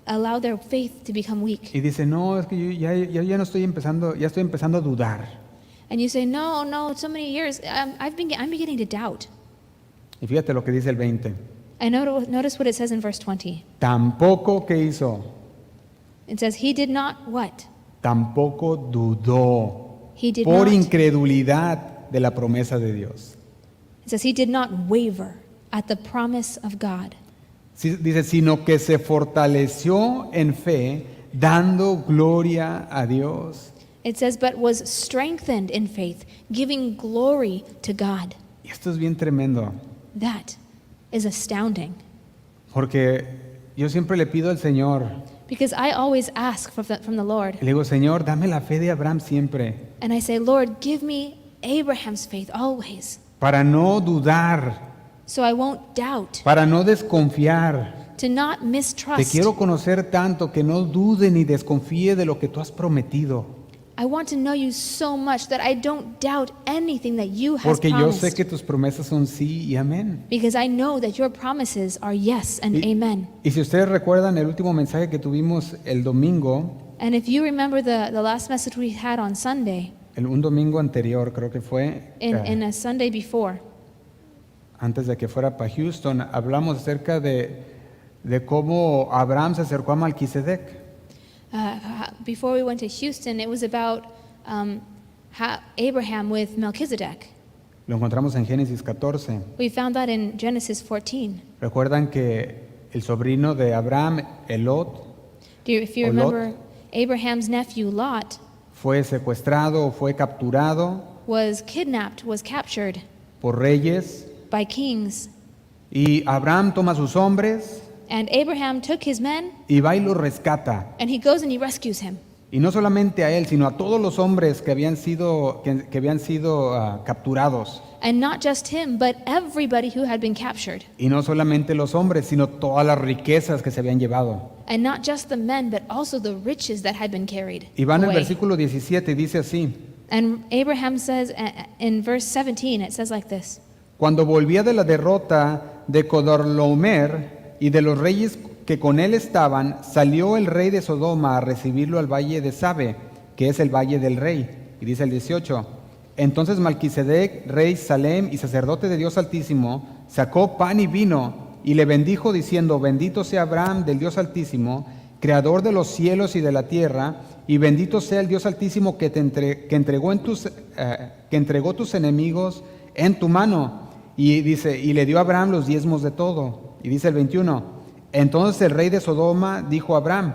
S1: allow their faith to become weak.
S2: Y dice, no, es que yo ya no estoy empezando, ya estoy empezando a dudar.
S1: And you say, no, so many years, I'm beginning to doubt.
S2: Y fíjate lo que dice el 20.
S1: And notice what it says in verse 20.
S2: Tampoco, ¿qué hizo?
S1: It says, he did not what?
S2: Tampoco dudó
S1: He did
S2: por
S1: not.
S2: incredulidad de la promesa de Dios.
S1: It says, he did not waver at the promise of God.
S2: Sí, dice, sino que se fortaleció en fe, dando gloria a Dios.
S1: It says, but was strengthened in faith, giving glory to God.
S2: Y esto es bien tremendo,
S1: That is astounding.
S2: porque yo siempre le pido al Señor,
S1: Because I always ask from the Lord.
S2: le digo, Señor, dame la fe de Abraham siempre,
S1: And I say, Lord, give me Abraham's faith always,
S2: para no dudar,
S1: so I won't doubt,
S2: para no desconfiar.
S1: to not
S2: Te
S1: mistrust.
S2: quiero conocer tanto que no dude ni desconfíe de lo que tú has prometido,
S1: I want to know you so much that I don't doubt anything that you have
S2: porque yo sé
S1: promised.
S2: que tus promesas son sí y amén.
S1: Because I know that your promises are yes and
S2: Y,
S1: amen.
S2: y si ustedes recuerdan el último mensaje que tuvimos el domingo,
S1: And if you remember the last message we had on Sunday,
S2: un domingo anterior creo que fue,
S1: in a Sunday before,
S2: antes de que fuera para Houston, hablamos acerca de cómo Abraham se acercó a Melquisedec.
S1: before we went to Houston, it was about Abraham with Melchizedek.
S2: Lo encontramos en Génesis 14.
S1: We found that in Genesis 14.
S2: Recuerdan que el sobrino de Abraham, Elot,
S1: If you
S2: Or Lot.
S1: remember, Abraham's nephew Lot
S2: fue secuestrado o fue capturado
S1: was kidnapped, was captured
S2: por reyes,
S1: by kings.
S2: y Abraham toma a sus hombres
S1: And Abraham took his men
S2: y va y los rescata.
S1: and he goes and he rescues him.
S2: Y no solamente a él, sino a todos los hombres que habían sido capturados.
S1: And not just him, but everybody who had been captured.
S2: Y no solamente los hombres, sino todas las riquezas que se habían llevado.
S1: And not just the men, but also the riches that had been carried
S2: Y va en el
S1: away.
S2: versículo 17 y dice así:
S1: And Abraham says in verse 17, it says like this.
S2: Cuando volvía de la derrota de Codorlaomer y de los reyes que con él estaban, salió el rey de Sodoma a recibirlo al valle de Sabe, que es el valle del rey. Y dice el 18: Entonces Melquisedec, rey Salem y sacerdote de Dios Altísimo, sacó pan y vino y le bendijo diciendo: Bendito sea Abraham del Dios Altísimo, creador de los cielos y de la tierra, y bendito sea el Dios Altísimo que entregó tus enemigos en tu mano. Y dice, y le dio a Abraham los diezmos de todo. Y dice el 21: Entonces el rey de Sodoma dijo a Abraham: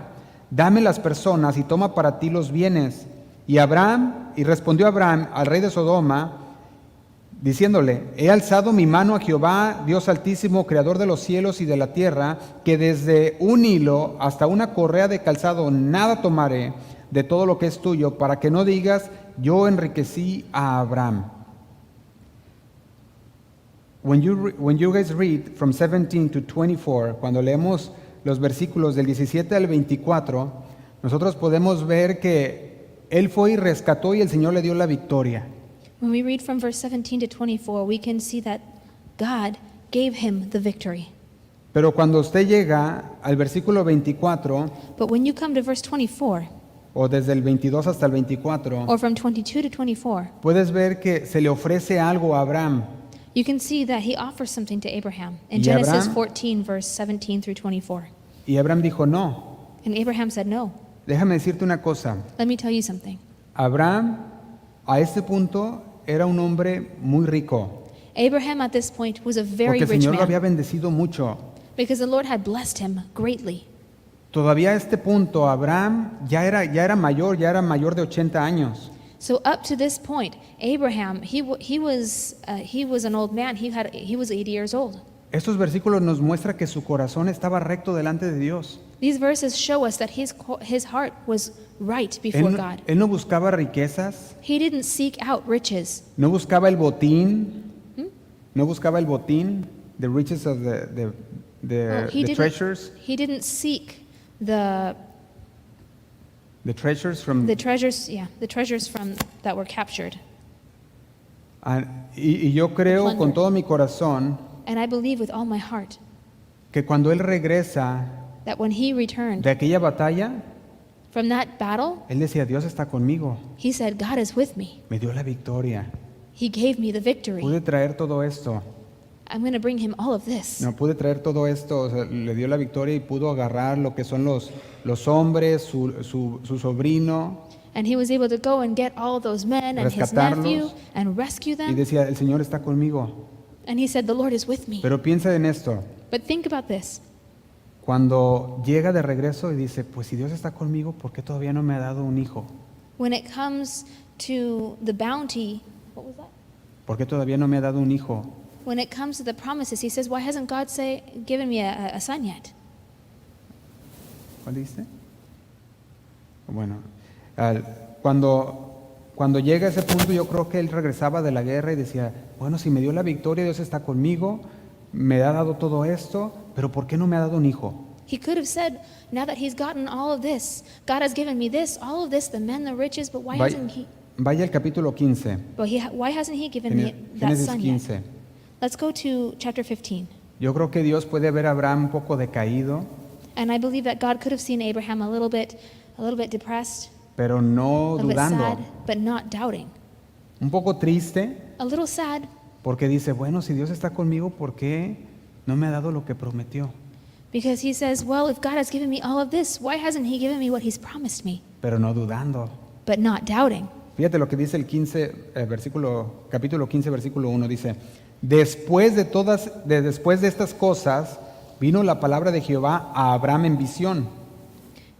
S2: Dame las personas y toma para ti los bienes. Y respondió Abraham al rey de Sodoma, diciéndole: He alzado mi mano a Jehová, Dios Altísimo, creador de los cielos y de la tierra, que desde un hilo hasta una correa de calzado nada tomaré de todo lo que es tuyo, para que no digas: yo enriquecí a Abraham. When you guys read from 17 to 24, cuando leemos los versículos del 17 al 24, nosotros podemos ver que él fue y rescató y el Señor le dio la victoria.
S1: When we read from verse 17 to 24, we can see that God gave him the victory.
S2: Pero cuando usted llega al versículo 24,
S1: But when you come to verse 24,
S2: o desde el 22 hasta el 24,
S1: or from 22 to 24,
S2: puedes ver que se le ofrece algo a Abraham.
S1: you can see that he offers something to Abraham in
S2: Y
S1: Genesis
S2: Abraham-
S1: 14, verse 17 through 24.
S2: Y Abraham dijo no.
S1: And Abraham said, no.
S2: Déjame decirte una cosa.
S1: Let me tell you something.
S2: Abraham, a este punto, era un hombre muy rico,
S1: Abraham at this point was a very
S2: porque el
S1: rich
S2: Señor lo había
S1: man
S2: bendecido mucho.
S1: because the Lord had blessed him greatly.
S2: Todavía a este punto, Abraham ya era mayor de 80 años.
S1: So up to this point, Abraham, he was an old man. He was 80 years old.
S2: Estos versículos nos muestran que su corazón estaba recto delante de Dios.
S1: These verses show us that his heart was right before God.
S2: Él no buscaba riquezas,
S1: He didn't seek out riches.
S2: no buscaba el botín, the riches of the
S1: He
S2: treasures,
S1: didn't seek the
S2: treasures from.
S1: the treasures from that were captured.
S2: Y yo creo
S1: Plunder.
S2: con todo mi corazón
S1: And I believe with all my heart
S2: que cuando él regresa
S1: that when he returned
S2: de aquella batalla,
S1: from that battle,
S2: él decía, Dios está conmigo,
S1: he said, God is with me.
S2: me dio la victoria,
S1: He gave me the victory.
S2: pude traer todo esto,
S1: I'm going to bring him all of this.
S2: no pude traer todo esto, o sea, le dio la victoria y pudo agarrar lo que son los hombres, su sobrino,
S1: And he was able to go and get all of those men and his
S2: Rescatarlos.
S1: nephew and rescue
S2: y
S1: them.
S2: decía, el Señor está conmigo.
S1: And he said, the Lord is with me.
S2: Pero piensa en esto,
S1: But think about this.
S2: cuando llega de regreso y dice, pues si Dios está conmigo, ¿por qué todavía no me ha dado un hijo?
S1: When it comes to the bounty, what was that?
S2: ¿Por qué todavía no me ha dado un hijo?
S1: When it comes to the promises, he says, why hasn't God given me a son yet?
S2: ¿Cuál dice? Bueno, cuando llega a ese punto, yo creo que él regresaba de la guerra y decía, bueno, si me dio la victoria, Dios está conmigo, me ha dado todo esto, pero ¿por qué no me ha dado un hijo?
S1: He could have said, now that he's gotten all of this, God has given me this, all of this, the men, the riches, but why hasn't he?
S2: Vaya al capítulo 15,
S1: Why hasn't he given me that
S2: Génesis
S1: son yet?
S2: 15.
S1: Let's go to chapter 15.
S2: Yo creo que Dios puede ver a Abraham un poco decaído,
S1: And I believe that God could have seen Abraham a little bit depressed,
S2: pero no
S1: a little bit sad,
S2: dudando,
S1: but not doubting.
S2: un poco triste,
S1: A little sad
S2: porque dice, bueno, si Dios está conmigo, ¿por qué no me ha dado lo que prometió?
S1: because he says, well, if God has given me all of this, why hasn't he given me what he's promised me?
S2: Pero no dudando.
S1: But not doubting.
S2: Fíjate lo que dice el capítulo 15, versículo 1, dice, después de estas cosas, vino la palabra de Jehová a Abraham en visión.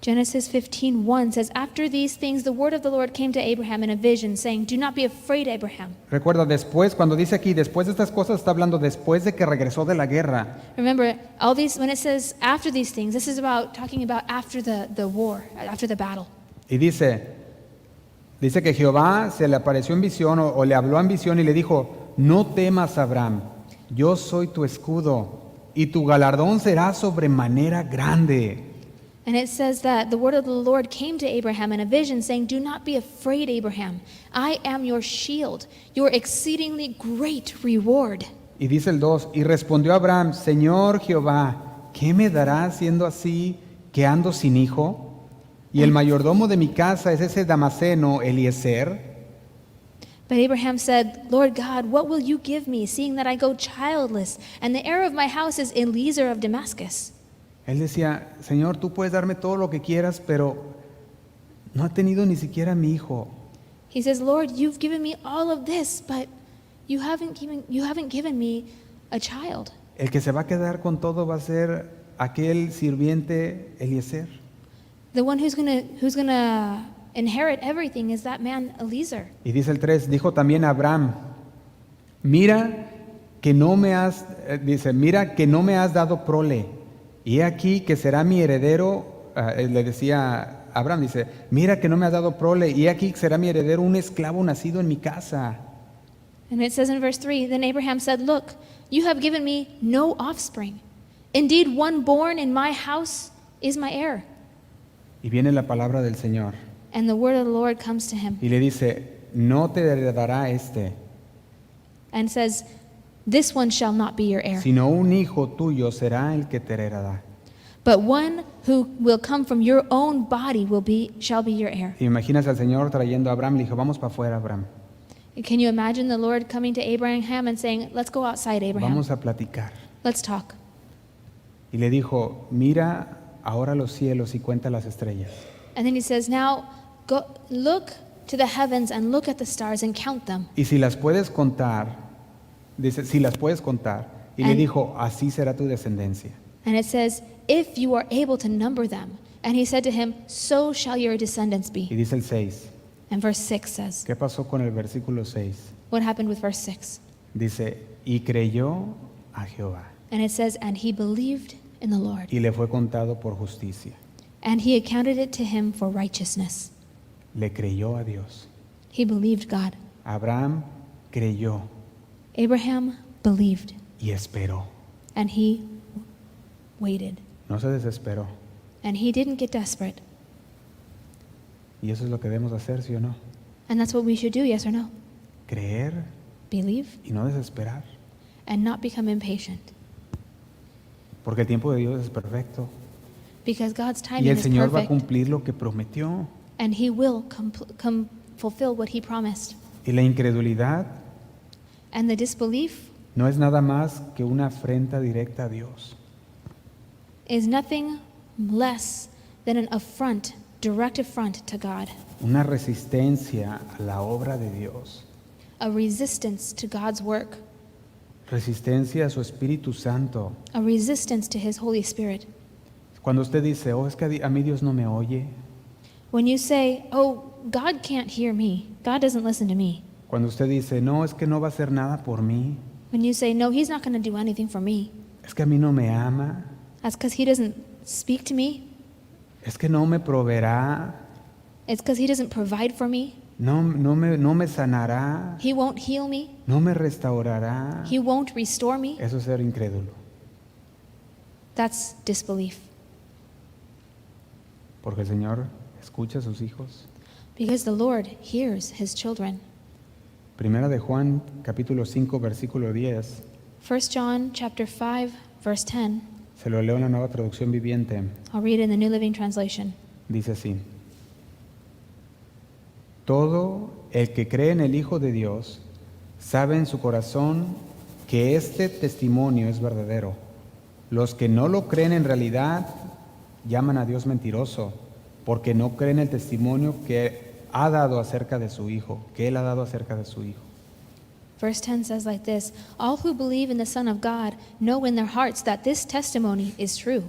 S1: Genesis 15:1 says, after these things, the word of the Lord came to Abraham in a vision, saying, do not be afraid, Abraham.
S2: Recuerda, después, cuando dice aquí, después de estas cosas, está hablando después de que regresó de la guerra.
S1: Remember, when it says after these things, this is talking about after the war, after the battle.
S2: Y dice que Jehová se le apareció en visión o le habló en visión y le dijo, no temas, Abraham, yo soy tu escudo y tu galardón será sobremanera grande.
S1: And it says that the word of the Lord came to Abraham in a vision, saying, do not be afraid, Abraham. I am your shield, your exceedingly great reward.
S2: Y dice el 2, y respondió Abraham, Señor Jehová, ¿qué me darás siendo así que ando sin hijo? Y el mayordomo de mi casa es ese Damaseno, Eliezer.
S1: But Abraham said, Lord God, what will you give me, seeing that I go childless, and the heir of my house is Eliezer of Damascus?
S2: Él decía, Señor, tú puedes darme todo lo que quieras, pero no ha tenido ni siquiera mi hijo.
S1: He says, Lord, you've given me all of this, but you haven't given me a child.
S2: El que se va a quedar con todo va a ser aquel sirviente Eliezer.
S1: The one who's gonna inherit everything is that man Eliezer.
S2: Y dice el 3, dijo también a Abraham, mira que no me has dado prole. Y he aquí que será mi heredero, le decía a Abraham, dice, mira que no me has dado prole, y he aquí que será mi heredero un esclavo nacido en mi casa.
S1: And it says in verse 3, then Abraham said, look, you have given me no offspring. Indeed, one born in my house is my heir.
S2: Y viene la palabra del Señor,
S1: And the word of the Lord comes to him
S2: y le dice, no te heredará este,
S1: and says, this one shall not be your heir,
S2: sino un hijo tuyo será el que te heredará.
S1: but one who will come from your own body shall be your heir.
S2: Y imaginas al Señor trayendo a Abraham, le dijo, vamos para afuera, Abraham,
S1: Can you imagine the Lord coming to Abraham and saying, let's go outside, Abraham.
S2: vamos a platicar.
S1: Let's talk.
S2: Y le dijo, mira ahora los cielos y cuenta las estrellas.
S1: And then he says, now go look to the heavens and look at the stars and count them.
S2: Y si las puedes contar, dice, si las puedes contar, y le
S1: And-
S2: dijo, así será tu descendencia.
S1: And it says, if you are able to number them. And he said to him, so shall your descendants
S2: Y
S1: be.
S2: dice el 6.
S1: And verse 6 says,
S2: ¿Qué pasó con el versículo 6?
S1: what happened with verse 6?
S2: Dice, y creyó a Jehová,
S1: And it says, and he believed in the Lord,
S2: y le fue contado por justicia.
S1: and he accounted it to him for righteousness.
S2: Le creyó a Dios.
S1: He believed God.
S2: Abraham creyó
S1: Abraham believed,
S2: y esperó.
S1: and he waited.
S2: No se desesperó.
S1: And he didn't get desperate.
S2: Y eso es lo que debemos hacer, ¿sí o no?
S1: And that's what we should do, yes or no?
S2: Creer
S1: Believe
S2: y no desesperar.
S1: and not become impatient.
S2: Porque el tiempo de Dios es perfecto.
S1: Because God's
S2: Y
S1: timing
S2: el
S1: is
S2: Señor va a
S1: perfect.
S2: cumplir lo que prometió.
S1: And he will fulfill what he promised.
S2: Y la incredulidad
S1: And the disbelief
S2: no es nada más que una afrenta directa a Dios.
S1: is nothing less than an affront, direct affront to God,
S2: Una resistencia a la obra de Dios.
S1: a resistance to God's work,
S2: Resistencia a su Espíritu Santo.
S1: a resistance to his Holy Spirit.
S2: Cuando usted dice, oh, es que a mí Dios no me oye.
S1: When you say, oh, God can't hear me, God doesn't listen to me.
S2: Cuando usted dice, no, es que no va a hacer nada por mí.
S1: When you say, no, he's not going to do anything for me,
S2: Es que a mí no me ama.
S1: that's because he doesn't speak to me.
S2: Es que no me proveerá.
S1: It's because he doesn't provide for me.
S2: No me sanará.
S1: He won't heal me.
S2: No me restaurará.
S1: He won't restore me.
S2: Eso es ser incrédulo.
S1: That's disbelief.
S2: Porque el Señor escucha a sus hijos.
S1: Because the Lord hears his children.
S2: Primera de Juan, capítulo 5, versículo 10.
S1: 1 John chapter 5, verse 10.
S2: Se lo leo en la Nueva Traducción Viviente.
S1: I'll read it in the New Living Translation.
S2: Dice así. Todo el que cree en el Hijo de Dios sabe en su corazón que este testimonio es verdadero. Los que no lo creen en realidad llaman a Dios mentiroso, porque no creen el testimonio que ha dado acerca de su Hijo, que Él ha dado acerca de su Hijo.
S1: Verse 10 says like this, all who believe in the Son of God know in their hearts that this testimony is true.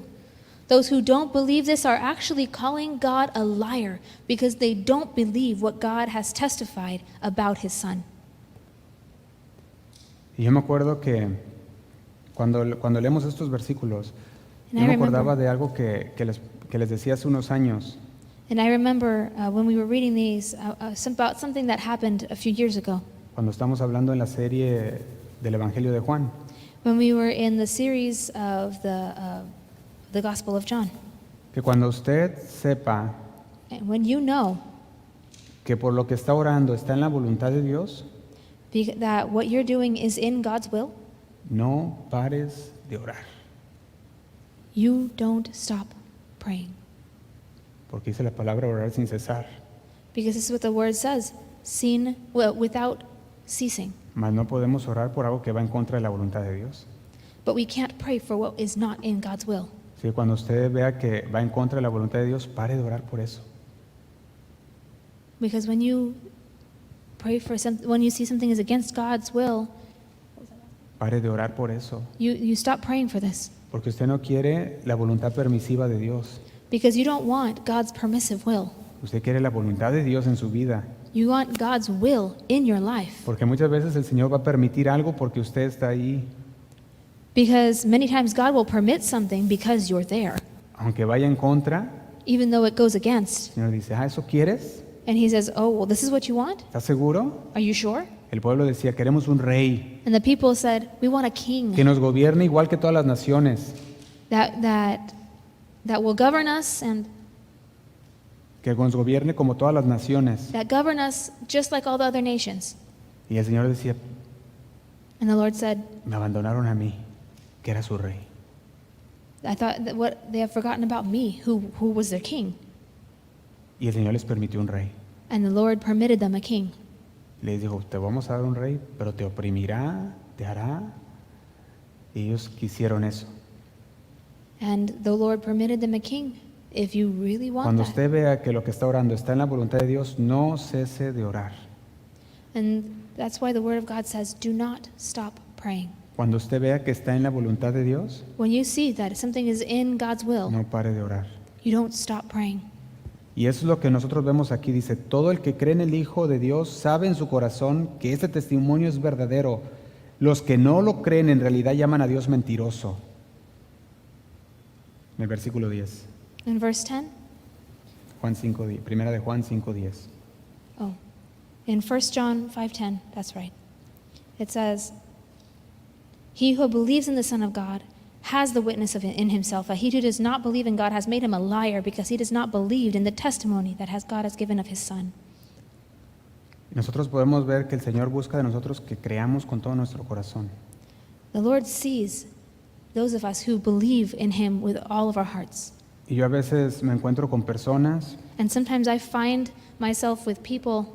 S1: Those who don't believe this are actually calling God a liar because they don't believe what God has testified about his Son.
S2: Y yo me acuerdo que cuando leemos estos versículos,
S1: And
S2: yo
S1: I
S2: me
S1: remember-
S2: acordaba de algo que les decía hace unos años.
S1: And I remember when we were reading these about something that happened a few years ago.
S2: Cuando estamos hablando en la serie del Evangelio de Juan,
S1: When we were in the series of the Gospel of John.
S2: que cuando usted sepa
S1: And when you know
S2: que por lo que está orando está en la voluntad de Dios,
S1: that what you're doing is in God's will,
S2: no pares de orar,
S1: you don't stop praying.
S2: porque dice la palabra orar sin cesar,
S1: Because this is what the word says, without ceasing.
S2: mas no podemos orar por algo que va en contra de la voluntad de Dios.
S1: But we can't pray for what is not in God's will.
S2: Así que cuando usted vea que va en contra de la voluntad de Dios, pare de orar por eso.
S1: Because when you when you see something is against God's will,
S2: Pare de orar por eso,
S1: you stop praying for this.
S2: porque usted no quiere la voluntad permisiva de Dios.
S1: Because you don't want God's permissive will.
S2: Usted quiere la voluntad de Dios en su vida,
S1: You want God's will in your life.
S2: porque muchas veces el Señor va a permitir algo porque usted está ahí,
S1: Because many times God will permit something because you're there,
S2: aunque vaya en contra.
S1: even though it goes against.
S2: El Señor dice, ¿eso quieres?
S1: And he says, oh, well, this is what you want?
S2: ¿Estás seguro?
S1: Are you sure?
S2: El pueblo decía, queremos un rey
S1: And the people said, we want a king
S2: que nos gobierne igual que todas las naciones,
S1: that will govern us and
S2: que nos gobierne como todas las naciones.
S1: that govern us just like all the other nations.
S2: Y el Señor decía,
S1: And the Lord said,
S2: me abandonaron a mí, que era su rey.
S1: I thought that what they have forgotten about me, who was their king.
S2: Y el Señor les permitió un rey.
S1: And the Lord permitted them a king.
S2: Les dijo, te vamos a dar un rey, pero te oprimirá, te hará. Y ellos quisieron eso.
S1: And the Lord permitted them a king. If you really want
S2: Cuando
S1: that.
S2: usted vea que lo que está orando está en la voluntad de Dios, no cese de orar.
S1: And that's why the Word of God says, do not stop praying.
S2: Cuando usted vea que está en la voluntad de Dios,
S1: When you see that something is in God's will,
S2: no pare de orar.
S1: you don't stop praying.
S2: Y eso es lo que nosotros vemos aquí. Dice, todo el que cree en el Hijo de Dios sabe en su corazón que este testimonio es verdadero. Los que no lo creen en realidad llaman a Dios mentiroso. En el versículo 10,
S1: In verse 10,
S2: Juan 5, primera de Juan 5:10.
S1: oh, in 1 John 5:10, that's right. It says, he who believes in the Son of God has the witness of it in himself. But he who does not believe in God has made him a liar because he does not believe in the testimony that God has given of his Son.
S2: Nosotros podemos ver que el Señor busca de nosotros que creamos con todo nuestro corazón.
S1: The Lord sees those of us who believe in him with all of our hearts.
S2: Y yo a veces me encuentro con personas
S1: And sometimes I find myself with people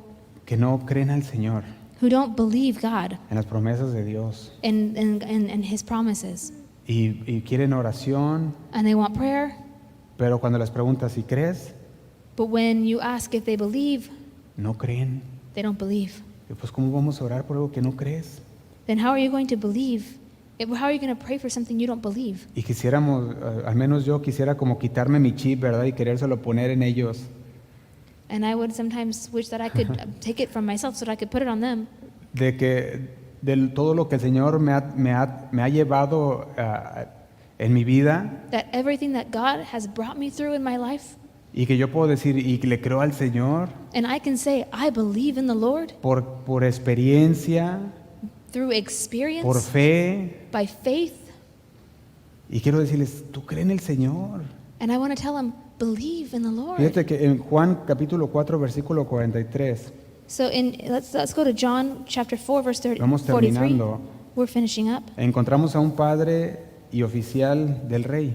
S2: que no creen al Señor,
S1: who don't believe God
S2: en las promesas de Dios.
S1: and his promises.
S2: Y quieren oración,
S1: And they want prayer,
S2: pero cuando les preguntas si crees,
S1: but when you ask if they believe,
S2: no creen.
S1: they don't believe.
S2: Y pues ¿cómo vamos a orar por algo que no crees?
S1: Then how are you going to believe? How are you going to pray for something you don't believe?
S2: Y quisiéramos, al menos yo quisiera como quitarme mi chip, ¿verdad? Y querérselo poner en ellos.
S1: And I would sometimes wish that I could take it from myself so that I could put it on them.
S2: De que de todo lo que el Señor me ha llevado en mi vida,
S1: That everything that God has brought me through in my life,
S2: y que yo puedo decir, y que le creo al Señor
S1: and I can say, I believe in the Lord
S2: por experiencia,
S1: through
S2: por
S1: experience,
S2: fe.
S1: by faith.
S2: Y quiero decirles, tú crees en el Señor.
S1: And I want to tell them, believe in the Lord.
S2: Fíjate que en Juan capítulo 4, versículo 43,
S1: So let's go to John chapter 4, verse
S2: Vamos
S1: 43.
S2: terminando.
S1: We're finishing up.
S2: encontramos a un padre y oficial del rey.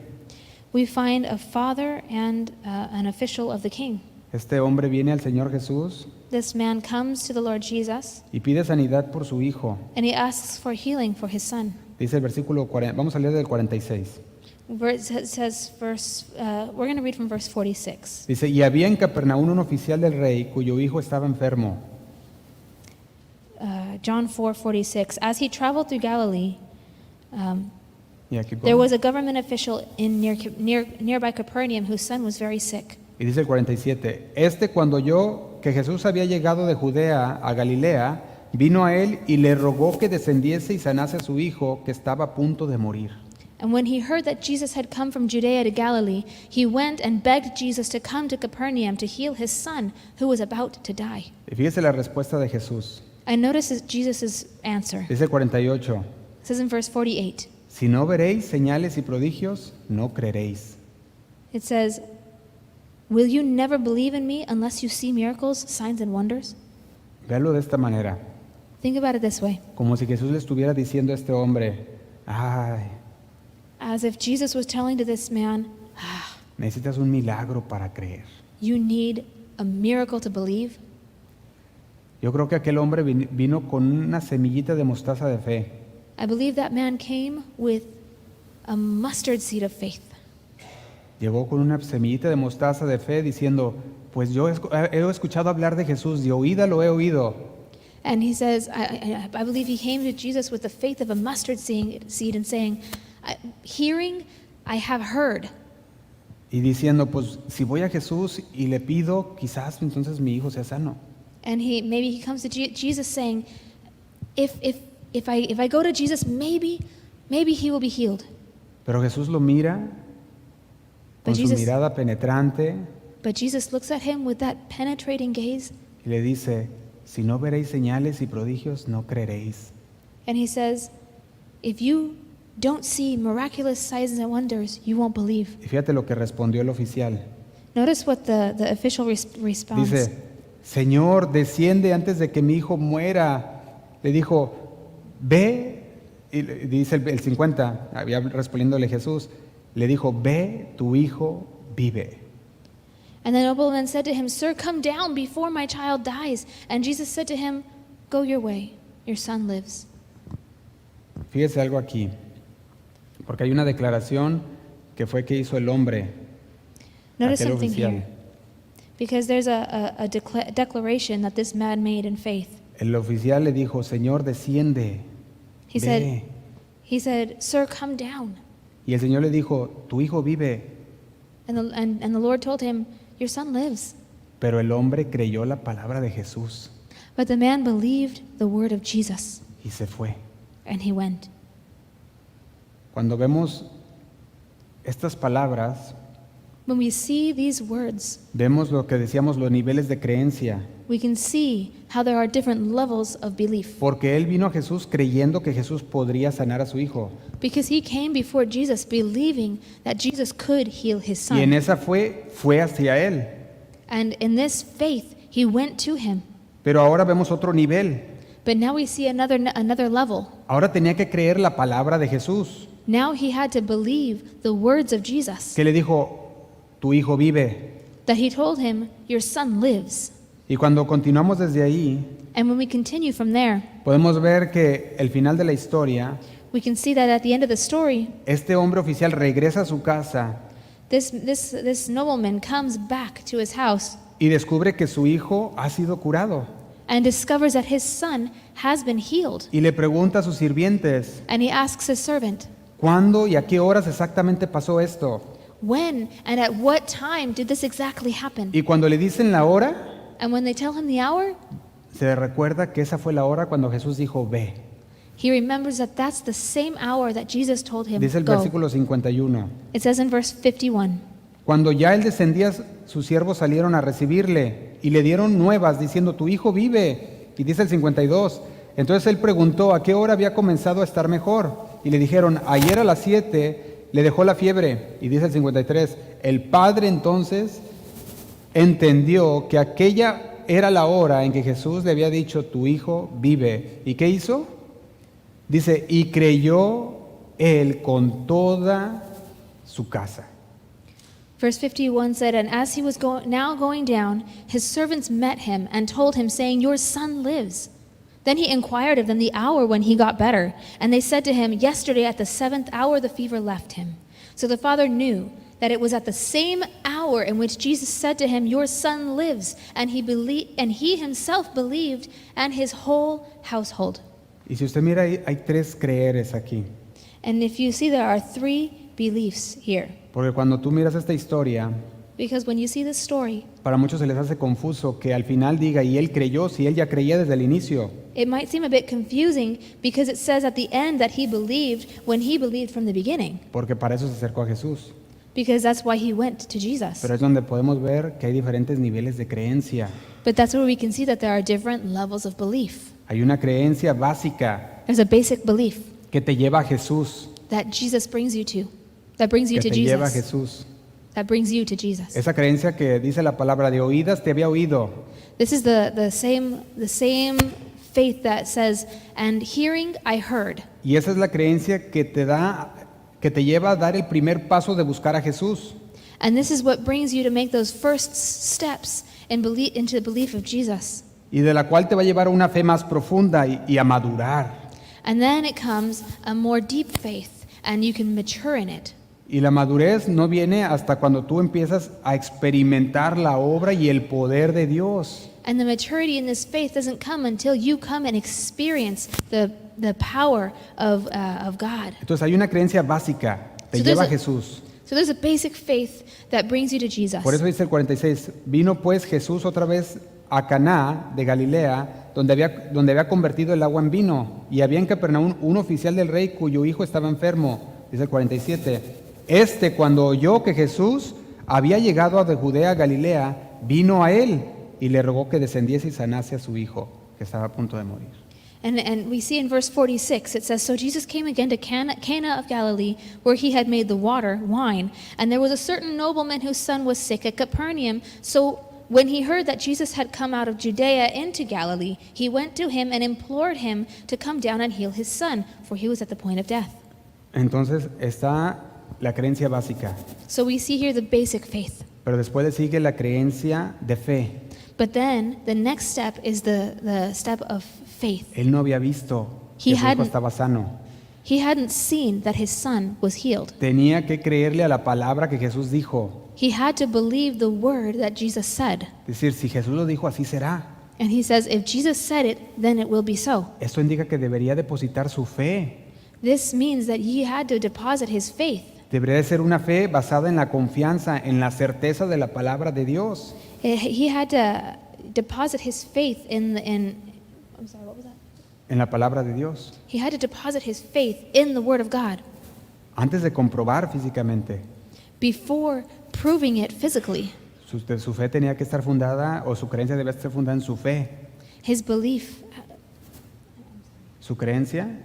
S1: We find a father and an official of the king.
S2: Este hombre viene al Señor Jesús
S1: This man comes to the Lord Jesus
S2: y pide sanidad por su hijo.
S1: and he asks for healing for his son.
S2: Dice el versículo 40, vamos a leer del 46.
S1: We're going to read from verse 46.
S2: Dice, y había en Capernaum un oficial del rey cuyo hijo estaba enfermo.
S1: John 4:46. As he traveled through Galilee,
S2: Y aquí
S1: there
S2: pone-
S1: was a government official in nearby Capernaum whose son was very sick.
S2: Y dice el 47, cuando oyó que Jesús había llegado de Judea a Galilea, vino a él y le rogó que descendiese y sanase a su hijo que estaba a punto de morir.
S1: And when he heard that Jesus had come from Judea to Galilee, he went and begged Jesus to come to Capernaum to heal his son, who was about to die.
S2: Y fíjese la respuesta de Jesús.
S1: And notice Jesus' answer.
S2: Dice el 48,
S1: It says in verse 48,
S2: si no veréis señales y prodigios, no creeréis.
S1: it says, will you never believe in me unless you see miracles, signs, and wonders?
S2: Véalo de esta manera,
S1: Think about it this way,
S2: como si Jesús le estuviera diciendo a este hombre, ay,
S1: as if Jesus was telling to this man,
S2: necesitas un milagro para creer.
S1: you need a miracle to believe.
S2: Yo creo que aquel hombre vino con una semillita de mostaza de fe.
S1: I believe that man came with a mustard seed of faith.
S2: Llegó con una semillita de mostaza de fe diciendo, pues yo he escuchado hablar de Jesús, de oída lo he oído.
S1: And he says, I believe he came to Jesus with the faith of a mustard seed and saying, hearing, I have heard.
S2: Y diciendo, pues si voy a Jesús y le pido, quizás entonces mi hijo sea sano.
S1: And maybe he comes to Jesus saying, if I go to Jesus, maybe he will be healed.
S2: Pero Jesús lo mira con
S1: But
S2: su
S1: Jesus-
S2: mirada penetrante
S1: But Jesus looks at him with that penetrating gaze,
S2: y le dice, si no veréis señales y prodigios, no creeréis.
S1: and he says, if you don't see miraculous signs and wonders, you won't believe.
S2: Y fíjate lo que respondió el oficial.
S1: Notice what the official responds.
S2: Dice, Señor, desciende antes de que mi hijo muera. Le dijo, ve, y dice el 50, había respondiéndole Jesús, le dijo, ve, tu hijo vive.
S1: And the nobleman said to him, Sir, come down before my child dies. And Jesus said to him, go your way, your son lives.
S2: Fíjese algo aquí, porque hay una declaración que fue que hizo el hombre,
S1: Notice
S2: aquel
S1: something
S2: oficial.
S1: here. Because there's a declaration that this man made in faith.
S2: El oficial le dijo, Señor, desciende,
S1: He
S2: ve.
S1: said, Sir, come down.
S2: Y el Señor le dijo, tu hijo vive.
S1: And the Lord told him, your son lives.
S2: Pero el hombre creyó la palabra de Jesús
S1: But the man believed the word of Jesus,
S2: y se fue.
S1: and he went.
S2: Cuando vemos estas palabras,
S1: When we see these words,
S2: vemos lo que decíamos, los niveles de creencia.
S1: we can see how there are different levels of belief.
S2: Porque él vino a Jesús creyendo que Jesús podría sanar a su hijo.
S1: Because he came before Jesus believing that Jesus could heal his
S2: Y en
S1: son.
S2: esa fue hacia él.
S1: And in this faith, he went to him.
S2: Pero ahora vemos otro nivel.
S1: But now we see another level.
S2: Ahora tenía que creer la palabra de Jesús,
S1: Now he had to believe the words of Jesus,
S2: que le dijo, tu hijo vive.
S1: that he told him, your son lives.
S2: Y cuando continuamos desde ahí,
S1: And when we continue from there,
S2: podemos ver que el final de la historia,
S1: we can see that at the end of the story,
S2: este hombre oficial regresa a su casa
S1: this nobleman comes back to his house
S2: y descubre que su hijo ha sido curado.
S1: and discovers that his son has been healed.
S2: Y le pregunta a sus sirvientes,
S1: And he asks his servant,
S2: ¿cuándo y a qué horas exactamente pasó esto?
S1: when and at what time did this exactly happen?
S2: Y cuando le dicen la hora,
S1: And when they tell him the hour,
S2: se le recuerda que esa fue la hora cuando Jesús dijo, ve.
S1: he remembers that that's the same hour that Jesus told him,
S2: Dice el
S1: go.
S2: versículo 51.
S1: It says in verse 51,
S2: Cuando ya él descendía, sus siervos salieron a recibirle y le dieron nuevas diciendo, tu hijo vive. Y dice el 52, entonces él preguntó a qué hora había comenzado a estar mejor. Y le dijeron, ayer a las 7 le dejó la fiebre. Y dice el 53, el padre entonces entendió que aquella era la hora en que Jesús le había dicho, tu hijo vive. ¿Y qué hizo? Dice, y creyó él con toda su casa.
S1: Verse 51 said, and as he was now going down, his servants met him and told him, saying, your son lives. Then he inquired of them the hour when he got better. And they said to him, yesterday at the 7th hour the fever left him. So the father knew that it was at the same hour in which Jesus said to him, your son lives. And he himself believed, and his whole household.
S2: Y si usted mira, hay tres creeres aquí.
S1: And if you see, there are 3 beliefs here.
S2: Porque cuando tú miras esta historia,
S1: Because when you see this story,
S2: para muchos se les hace confuso que al final diga, y él creyó, si él ya creía desde el inicio.
S1: it might seem a bit confusing because it says at the end that he believed when he believed from the beginning,
S2: Porque para eso se acercó a Jesús.
S1: because that's why he went to Jesus.
S2: Pero es donde podemos ver que hay diferentes niveles de creencia.
S1: But that's where we can see that there are different levels of belief.
S2: Hay una creencia básica
S1: There's a basic belief
S2: que te lleva a Jesús,
S1: that Jesus brings you to, that brings you
S2: que
S1: to
S2: te lleva a
S1: Jesus,
S2: Jesús.
S1: that brings you to Jesus.
S2: Esa creencia que dice la palabra de oídas te había oído.
S1: This is the same faith that says, and hearing I heard.
S2: Y esa es la creencia que te lleva a dar el primer paso de buscar a Jesús.
S1: And this is what brings you to make those first steps into the belief of Jesus.
S2: Y de la cual te va a llevar a una fe más profunda y a madurar.
S1: And then it comes a more deep faith, and you can mature in it.
S2: Y la madurez no viene hasta cuando tú empiezas a experimentar la obra y el poder de Dios.
S1: And the maturity in this faith doesn't come until you come and experience the power of God.
S2: Entonces hay una creencia básica, te
S1: So there's
S2: lleva a
S1: a-
S2: Jesús.
S1: So there's a basic faith that brings you to Jesus.
S2: Por eso dice el 46, vino pues Jesús otra vez a Caná de Galilea, donde había convertido el agua en vino, y había en Capernaum un oficial del rey cuyo hijo estaba enfermo. Dice el 47, cuando oyó que Jesús había llegado de Judea a Galilea, vino a él y le rogó que descendiese y sanase a su hijo, que estaba a punto de morir.
S1: And we see in verse 46, it says, so Jesus came again to Cana of Galilee, where he had made the water wine. And there was a certain nobleman whose son was sick at Capernaum. So when he heard that Jesus had come out of Judea into Galilee, he went to him and implored him to come down and heal his son, for he was at the point of death.
S2: Entonces está la creencia básica,
S1: So we see here the basic faith.
S2: pero después le sigue la creencia de fe.
S1: But then the next step is the step of faith.
S2: Él no había visto que su hijo
S1: hadn't-
S2: estaba sano.
S1: He hadn't seen that his son was healed.
S2: Tenía que creerle a la palabra que Jesús dijo.
S1: He had to believe the word that Jesus said.
S2: Es decir, si Jesús lo dijo, así será.
S1: And he says, if Jesus said it, then it will be so.
S2: Esto indica que debería depositar su fe.
S1: This means that he had to deposit his faith.
S2: Debería de ser una fe basada en la confianza, en la certeza de la palabra de Dios.
S1: He had to deposit his faith I'm sorry, what was that?
S2: En la palabra de Dios.
S1: He had to deposit his faith in the word of God
S2: Antes de comprobar físicamente.
S1: before proving it physically.
S2: Su fe tenía que estar fundada, o su creencia debe estar fundada en su fe.
S1: His belief
S2: Su creencia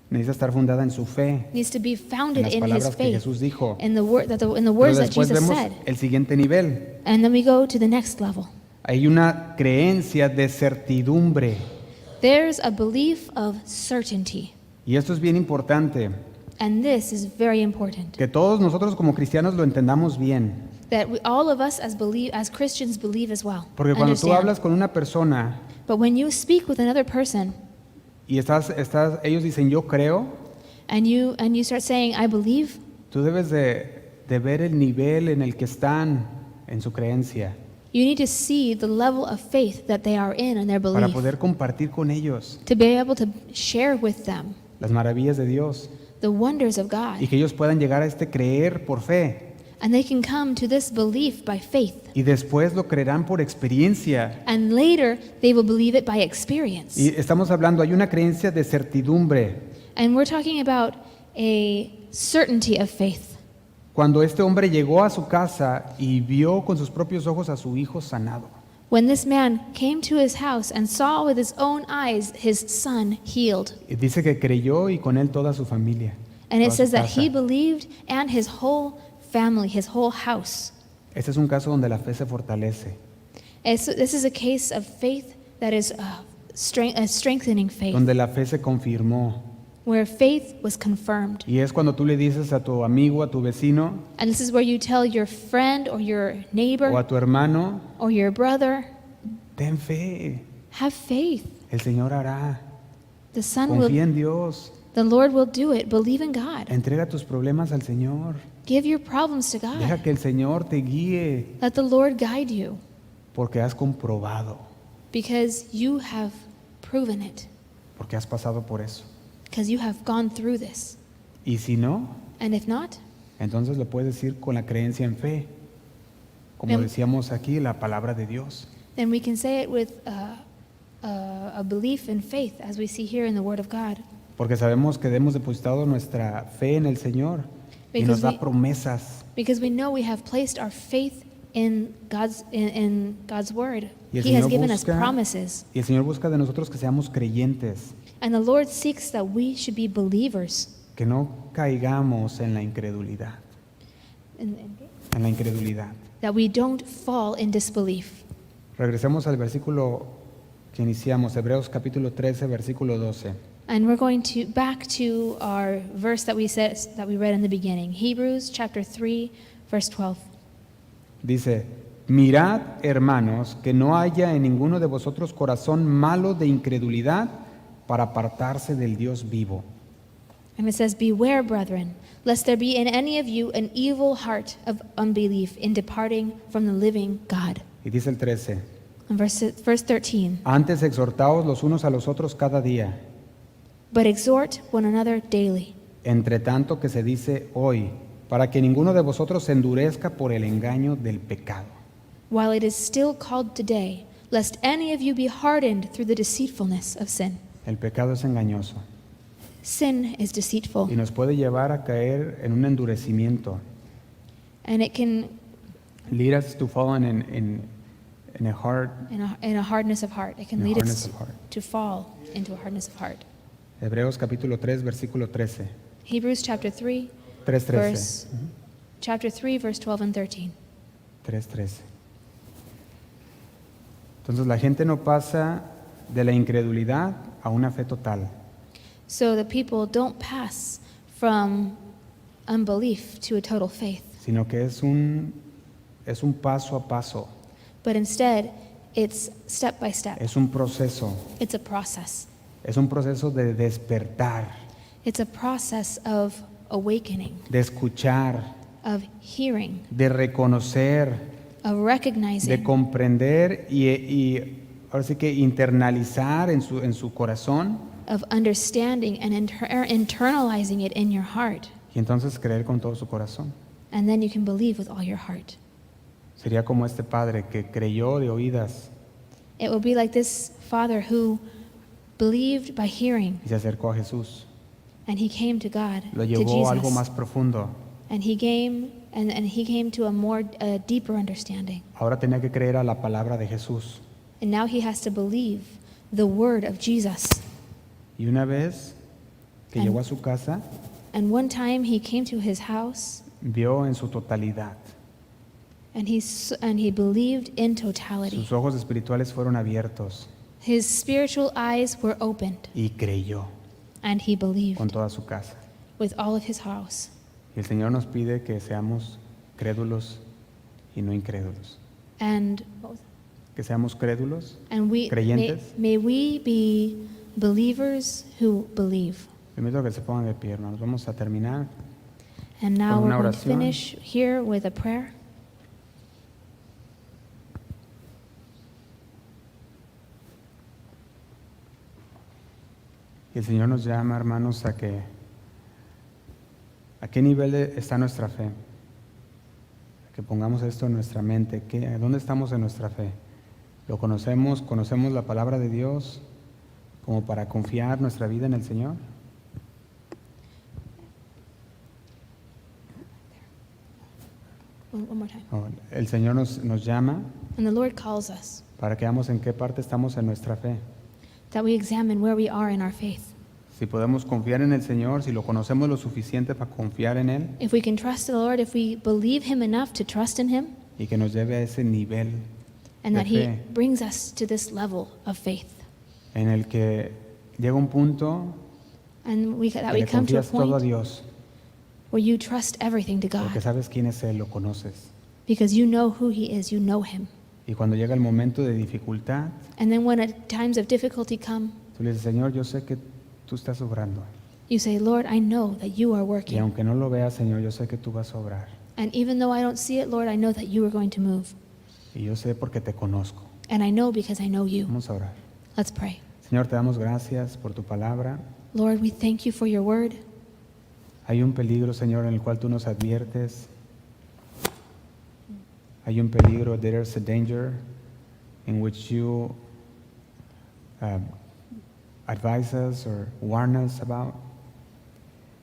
S2: necesita estar fundada en su fe,
S1: needs to be
S2: en
S1: founded
S2: las
S1: in his
S2: palabras que
S1: faith,
S2: Jesús dijo.
S1: in the
S2: Pero
S1: words that
S2: después
S1: Jesus
S2: vemos
S1: said.
S2: el siguiente nivel.
S1: And then we go to the next level.
S2: Hay una creencia de certidumbre.
S1: There's a belief of certainty.
S2: Y esto es bien importante,
S1: And this is very important.
S2: que todos nosotros como cristianos lo entendamos bien.
S1: That all of us as Christians believe as well.
S2: Porque cuando tú
S1: Understand.
S2: hablas con una persona
S1: But when you speak with another person
S2: y ellos dicen yo creo,
S1: and you start saying, I believe,
S2: tú debes de ver el nivel en el que están en su creencia
S1: you need to see the level of faith that they are in their
S2: para
S1: belief.
S2: poder compartir con ellos
S1: To be able to share with them
S2: las maravillas de Dios
S1: the wonders of God.
S2: y que ellos puedan llegar a este creer por fe
S1: And they can come to this belief by faith.
S2: y después lo creerán por experiencia.
S1: And later, they will believe it by experience.
S2: Y estamos hablando, hay una creencia de certidumbre.
S1: And we're talking about a certainty of faith.
S2: Cuando este hombre llegó a su casa y vio con sus propios ojos a su hijo sanado.
S1: When this man came to his house and saw with his own eyes his son healed.
S2: Y dice que creyó y con él toda su familia.
S1: And it
S2: toda su
S1: says that
S2: casa.
S1: he believed and his whole family, his whole house.
S2: Este es un caso donde la fe se fortalece,
S1: This is a case of faith that is strengthening faith,
S2: donde la fe se confirmó.
S1: where faith was confirmed.
S2: Y es cuando tú le dices a tu amigo, a tu vecino
S1: And this is where you tell your friend or your
S2: o
S1: neighbor
S2: a tu hermano,
S1: or your brother,
S2: ten fe,
S1: have faith.
S2: el Señor hará.
S1: The Son
S2: Confía
S1: will,
S2: en Dios,
S1: the Lord will do it. Believe in God.
S2: entrega tus problemas al Señor.
S1: Give your problems to
S2: Deja
S1: God.
S2: que el Señor te guíe,
S1: Let the Lord guide you
S2: porque has comprobado,
S1: because you have proven it,
S2: porque has pasado por eso.
S1: because you have gone through this.
S2: Y si no,
S1: And if not,
S2: entonces lo puedes decir con la creencia en fe, como decíamos aquí, la palabra de Dios.
S1: then we can say it with a belief and faith, as we see here in the Word of God.
S2: Porque sabemos que hemos depositado nuestra fe en el Señor y nos da promesas.
S1: Because we know we have placed our faith in God's Word.
S2: Y el
S1: He has
S2: Señor
S1: given us
S2: busca-
S1: promises.
S2: Y el Señor busca de nosotros que seamos creyentes,
S1: And the Lord seeks that we should be believers.
S2: que no caigamos en la incredulidad,
S1: And
S2: en la incredulidad.
S1: that we don't fall in disbelief.
S2: Regresemos al versículo que iniciamos, Hebreos capítulo 13, versículo 12.
S1: And we're going to back to our verse that we read in the beginning, Hebrews chapter 3, verse 12.
S2: Dice, mirad, hermanos, que no haya en ninguno de vosotros corazón malo de incredulidad para apartarse del Dios vivo.
S1: And it says, beware, brethren, lest there be in any of you an evil heart of unbelief in departing from the living God.
S2: Y dice el 13,
S1: And verse 13,
S2: antes exhortaos los unos a los otros cada día,
S1: but exhort one another daily,
S2: entre tanto que se dice hoy, para que ninguno de vosotros se endurezca por el engaño del pecado.
S1: while it is still called today, lest any of you be hardened through the deceitfulness of sin.
S2: El pecado es engañoso
S1: Sin is
S2: y
S1: deceitful,
S2: nos puede llevar a caer en un endurecimiento.
S1: and it can,
S2: Lead us to fall in a hard,
S1: in a hardness of heart, it can
S2: In a
S1: lead
S2: hardness
S1: us
S2: of heart.
S1: to fall into a hardness of heart.
S2: Hebreos capítulo 3, versículo 13.
S1: Hebrews chapter 3,
S2: 3:13.
S1: verse, chapter 3, verse 12 and 13.
S2: 3:13. Entonces la gente no pasa de la incredulidad a una fe total.
S1: So the people don't pass from unbelief to a total faith,
S2: Sino que es un paso a paso,
S1: but instead it's step by step.
S2: es un proceso
S1: It's a process.
S2: de despertar.
S1: It's a process of awakening,
S2: de escuchar,
S1: of hearing,
S2: de reconocer,
S1: of
S2: de
S1: recognizing,
S2: comprender y ahora sí que internalizar en su corazón
S1: of understanding and internalizing it in your heart.
S2: y entonces creer con todo su corazón.
S1: And then you can believe with all your heart.
S2: Sería como este padre que creyó de oídas
S1: It will be like this father who believed by hearing,
S2: y se acercó a Jesús.
S1: and he came to God,
S2: Lo
S1: to
S2: llevó a algo
S1: Jesus,
S2: más profundo.
S1: and he came to a more deeper understanding.
S2: Ahora tenía que creer a la palabra de Jesús.
S1: And now he has to believe the word of Jesus.
S2: Y una vez que
S1: And-
S2: llegó a su casa,
S1: And one time he came to his house,
S2: vio en su totalidad.
S1: and he believed in totality.
S2: Sus ojos espirituales fueron abiertos
S1: His spiritual eyes were opened,
S2: y creyó
S1: and he
S2: con
S1: believed
S2: toda su casa.
S1: with all of his house.
S2: Y el Señor nos pide que seamos crédulos y no incrédulos.
S1: And
S2: Que seamos crédulos,
S1: may,
S2: creyentes.
S1: may we be believers who believe.
S2: Te invito a que se pongan de pie, hermanos. Vamos a terminar.
S1: And now
S2: Con
S1: we're
S2: una
S1: going to
S2: oración.
S1: finish here with a prayer.
S2: Y el Señor nos llama, hermanos, a qué nivel está nuestra fe. A que pongamos esto en nuestra mente. ¿Dónde estamos en nuestra fe? ¿Lo conocemos? ¿Conocemos la palabra de Dios como para confiar nuestra vida en el Señor?
S1: One more time.
S2: No, el Señor nos llama
S1: And the Lord calls us
S2: para que veamos en qué parte estamos en nuestra fe.
S1: that we examine where we are in our faith.
S2: Si podemos confiar en el Señor, si lo conocemos lo suficiente para confiar en Él
S1: If we can trust the Lord, if we believe Him enough to trust in Him,
S2: y que nos lleve a ese nivel
S1: and
S2: de
S1: that He
S2: fe
S1: brings us to this level of faith.
S2: en el que llega un punto
S1: And that
S2: que
S1: we
S2: le
S1: come to a
S2: confías todo a
S1: point
S2: Dios,
S1: where you trust everything to
S2: porque
S1: God
S2: sabes quién es Él, lo conoces.
S1: because you know who He is, you know Him.
S2: Y cuando llega el momento de dificultad,
S1: And then when at times of difficulty come,
S2: tú le dices, Señor, yo sé que tú estás obrando.
S1: you say, Lord, I know that you are
S2: Y
S1: working.
S2: aunque no lo veas, Señor, yo sé que tú vas a obrar.
S1: And even though I don't see it, Lord, I know that you are going to move.
S2: Y yo sé porque te conozco.
S1: And I know because I know you.
S2: Vamos a orar.
S1: Let's pray.
S2: Señor, te damos gracias por tu palabra.
S1: Lord, we thank you for your word.
S2: Hay un peligro, Señor, en el cual tú nos adviertes. Hay un peligro, there's a danger in which you advise us or warn us about.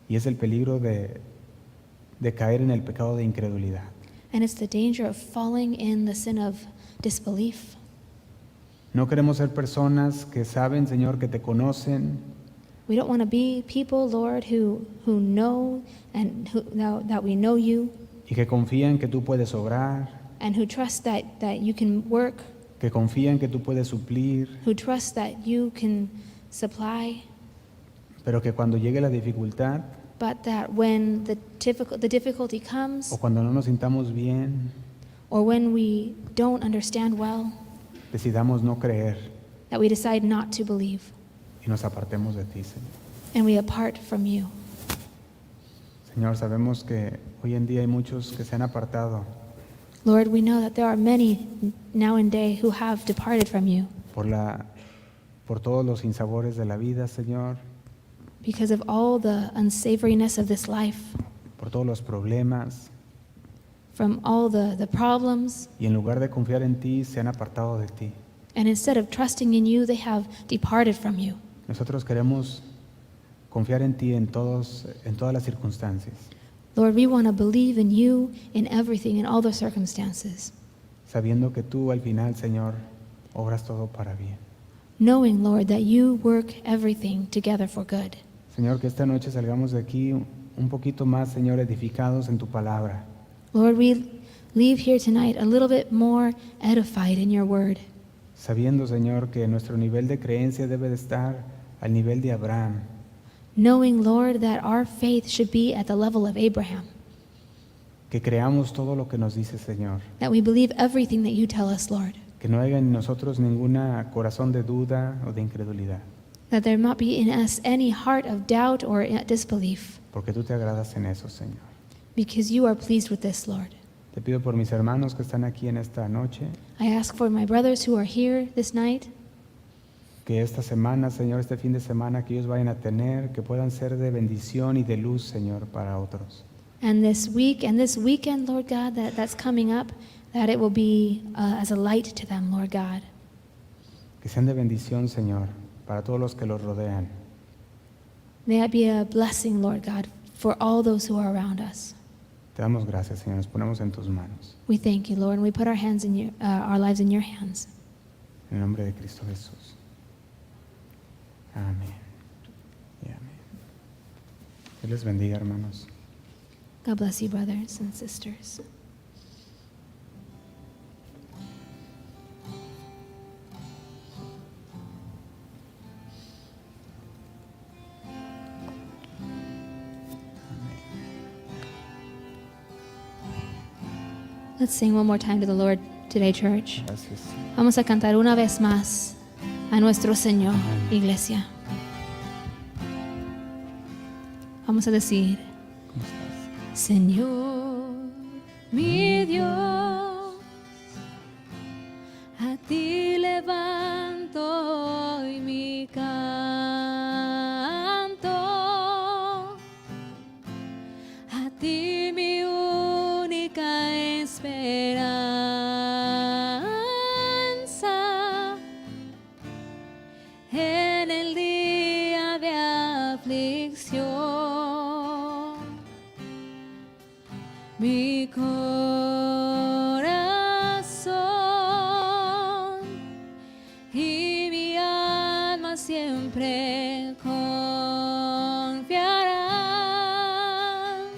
S2: Y es el peligro de caer en el pecado de incredulidad.
S1: And it's the danger of falling in the sin of disbelief.
S2: No queremos ser personas que saben, Señor, que te conocen,
S1: We don't want to be people, Lord, who know and that we know you
S2: y que confían que tú puedes obrar,
S1: and who trust that you can work,
S2: que confían que tú puedes suplir,
S1: who trust that you can supply,
S2: pero que cuando llegue la dificultad
S1: but that when the difficulty comes
S2: o cuando no nos sintamos bien,
S1: or when we don't understand well,
S2: decidamos no creer
S1: that we decide not to believe
S2: y nos apartemos de ti, Señor.
S1: and we apart from you.
S2: Señor, sabemos que hoy en día hay muchos que se han apartado
S1: Lord, we know that there are many now and day who have departed from you
S2: por todos los sinsabores de la vida, Señor,
S1: because of all the unsavoriness of this life,
S2: por todos los problemas,
S1: from all the problems,
S2: y en lugar de confiar en ti, se han apartado de ti.
S1: and instead of trusting in you, they have departed from you.
S2: Nosotros queremos confiar en ti en todas las circunstancias,
S1: Lord, we want to believe in you in everything, in all the circumstances,
S2: sabiendo que tú al final, Señor, obras todo para bien.
S1: knowing, Lord, that you work everything together for good.
S2: Señor, que esta noche salgamos de aquí un poquito más, Señor, edificados en tu palabra,
S1: Lord, we leave here tonight a little bit more edified in your word,
S2: sabiendo, Señor, que nuestro nivel de creencia debe de estar al nivel de Abraham,
S1: knowing, Lord, that our faith should be at the level of Abraham,
S2: que creamos todo lo que nos dice, Señor,
S1: that we believe everything that you tell us, Lord,
S2: que no haya en nosotros ningún corazón de duda o de incredulidad,
S1: that there not be in us any heart of doubt or disbelief,
S2: porque tú te agradas en eso, Señor.
S1: because you are pleased with this, Lord.
S2: Te pido por mis hermanos que están aquí en esta noche,
S1: I ask for my brothers who are here this night,
S2: que esta semana, Señor, este fin de semana que ellos vayan a tener, que puedan ser de bendición y de luz, Señor, para otros.
S1: and this week and this weekend, Lord God, that's coming up, that it will be as a light to them, Lord God.
S2: Que sean de bendición, Señor, para todos los que los rodean.
S1: May it be a blessing, Lord God, for all those who are around us.
S2: Te damos gracias, Señor, nos ponemos en tus manos.
S1: We thank you, Lord, and we put our hands in your, our lives in your hands.
S2: En el nombre de Cristo Jesús. Amén. Y amén. Dios les bendiga, hermanos.
S1: God bless you, brothers and sisters. Let's sing one more time to the Lord today, church.
S2: Gracias.
S1: Vamos a cantar una vez más a nuestro Señor, iglesia. Vamos a decir,
S2: ¿Cómo estás?
S1: Señor, mi Dios, a ti levanto hoy mi canto, a ti mi única esperanza en el día de aflicción. Mi corazón y mi alma siempre confiarán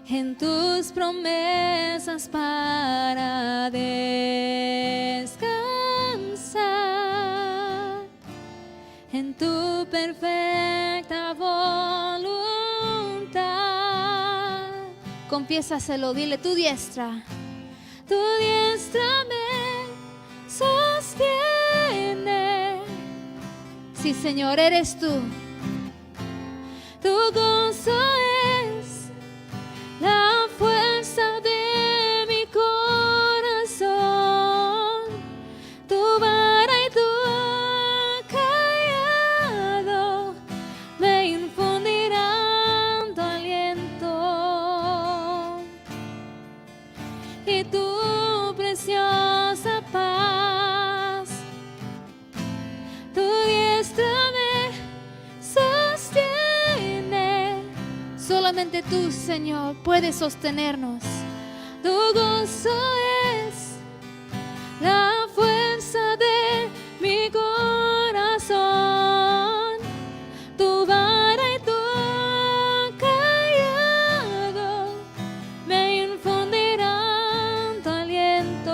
S1: en tus promesas para descansar en tu perfecta voluntad. Confiésaselo, dile, tu diestra me sostiene. Sí, Señor, eres tú. Tu gozo es la fuerza de mi corazón. Tu vara y tu callado me infundirán tu aliento. Y tu preciosa paz, tu diestra me sostiene. Solamente tú, Señor, puedes sostenernos. Tu gozo es la fuerza de mi corazón. Tu vara y tu callado me infundirán tu aliento.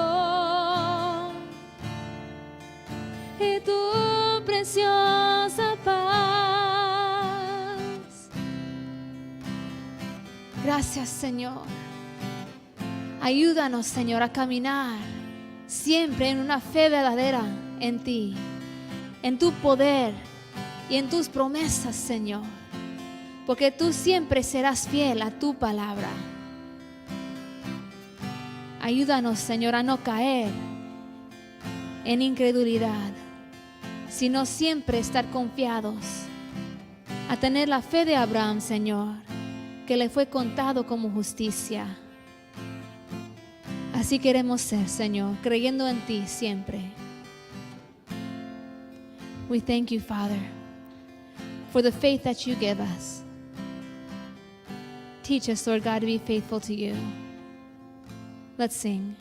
S1: Y tu preciosa paz. Gracias, Señor. Ayúdanos, Señor, a caminar siempre en una fe verdadera en ti, en tu poder y en tus promesas, Señor, porque tú siempre serás fiel a tu palabra. Ayúdanos, Señor, a no caer en incredulidad, sino siempre estar confiados, a tener la fe de Abraham, Señor, que le fue contado como justicia. Así queremos ser, Señor, creyendo en ti siempre. We thank you, Father, for the faith that you give us. Teach us, Lord God, to be faithful to you. Let's sing.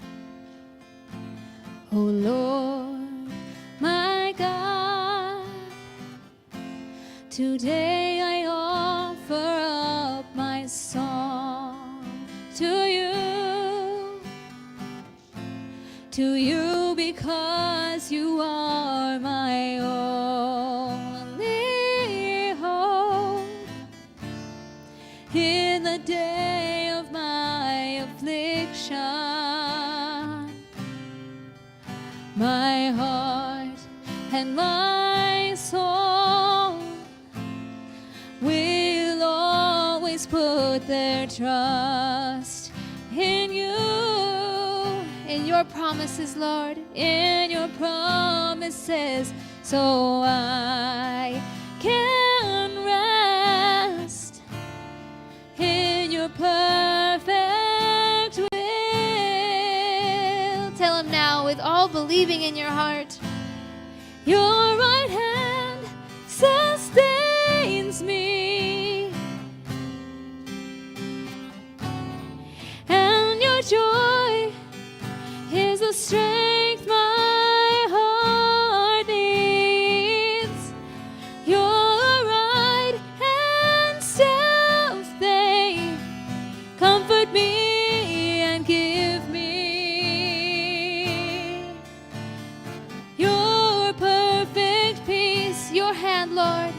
S1: Oh Lord, my God, today I offer up my song to you because you are my only hope in the day of my affliction. My heart and my soul their trust in you, in your promises, Lord, in your promises, so I can rest in your perfect will. Tell him now with all believing in your heart, your right hand sustains me, and your joy is the strength my heart needs. Your right hand staff, they comfort me and give me your perfect peace. Your hand, Lord,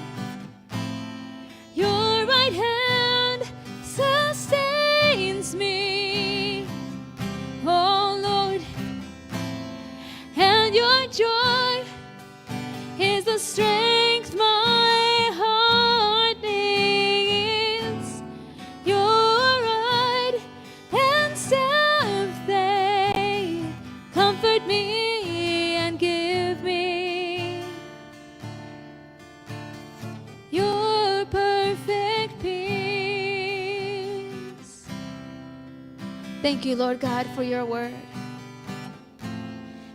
S1: your right hand sustains me, oh Lord, and your joy is the strength my heart needs. Your right hand staff, they comfort me and give me your perfect peace. Thank you, Lord God, for your word.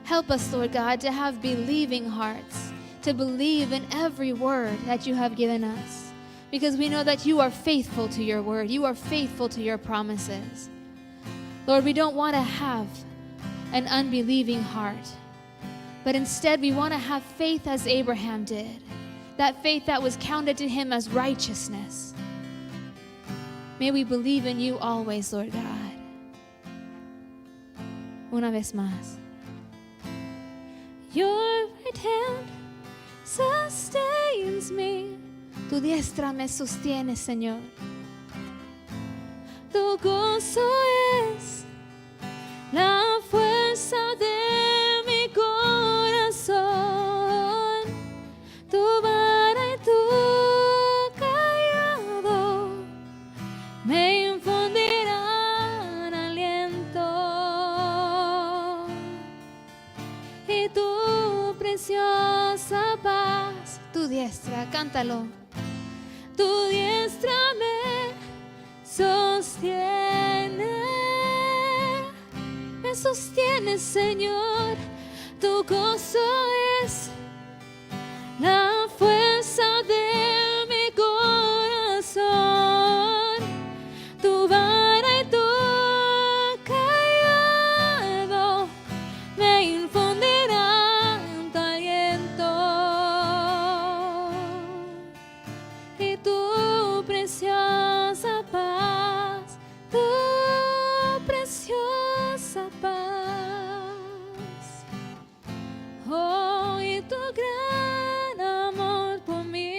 S1: Help us, Lord God, to have believing hearts, to believe in every word that you have given us, because we know that you are faithful to your word. You are faithful to your promises. Lord, we don't want to have an unbelieving heart, but instead we want to have faith as Abraham did, that faith that was counted to him as righteousness. May we believe in you always, Lord God. Una vez más. Your right hand sustains me. Tu diestra me sostiene, Señor. Tu gozo es la fuerza de mi corazón. Tu vara y tu callado me infundirán aliento. Y tu preciosa paz, tu diestra, cántalo. Tu diestra me sostiene, Señor. Tu gozo es la fuerza de mi corazón. Tu vara y tu callado me infundirán tu aliento. Y tu preciosa paz, tu preciosa paz. Oh, y tu gran amor por mí.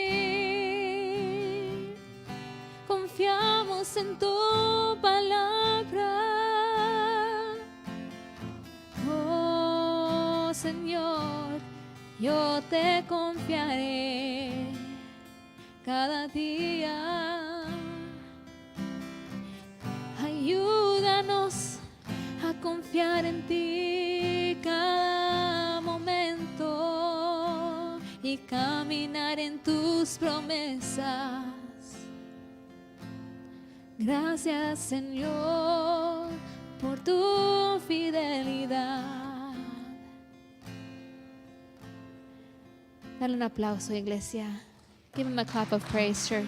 S1: Confiamos en tu palabra. Oh, Señor, yo te confiaré cada día. Ayúdanos a confiar en ti cada momento y caminar en tus promesas. Gracias, Señor, por tu fidelidad. Dale un aplauso, iglesia. Give him a clap of praise, church.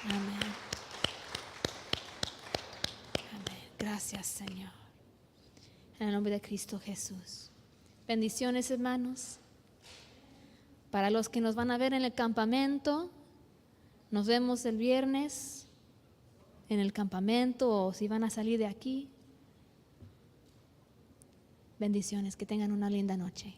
S1: Amén. Amén. Gracias, Señor. En el nombre de Cristo Jesús. Bendiciones, hermanos. Para los que nos van a ver en el campamento, nos vemos el viernes en el campamento, o si van a salir de aquí. Bendiciones, que tengan una linda noche.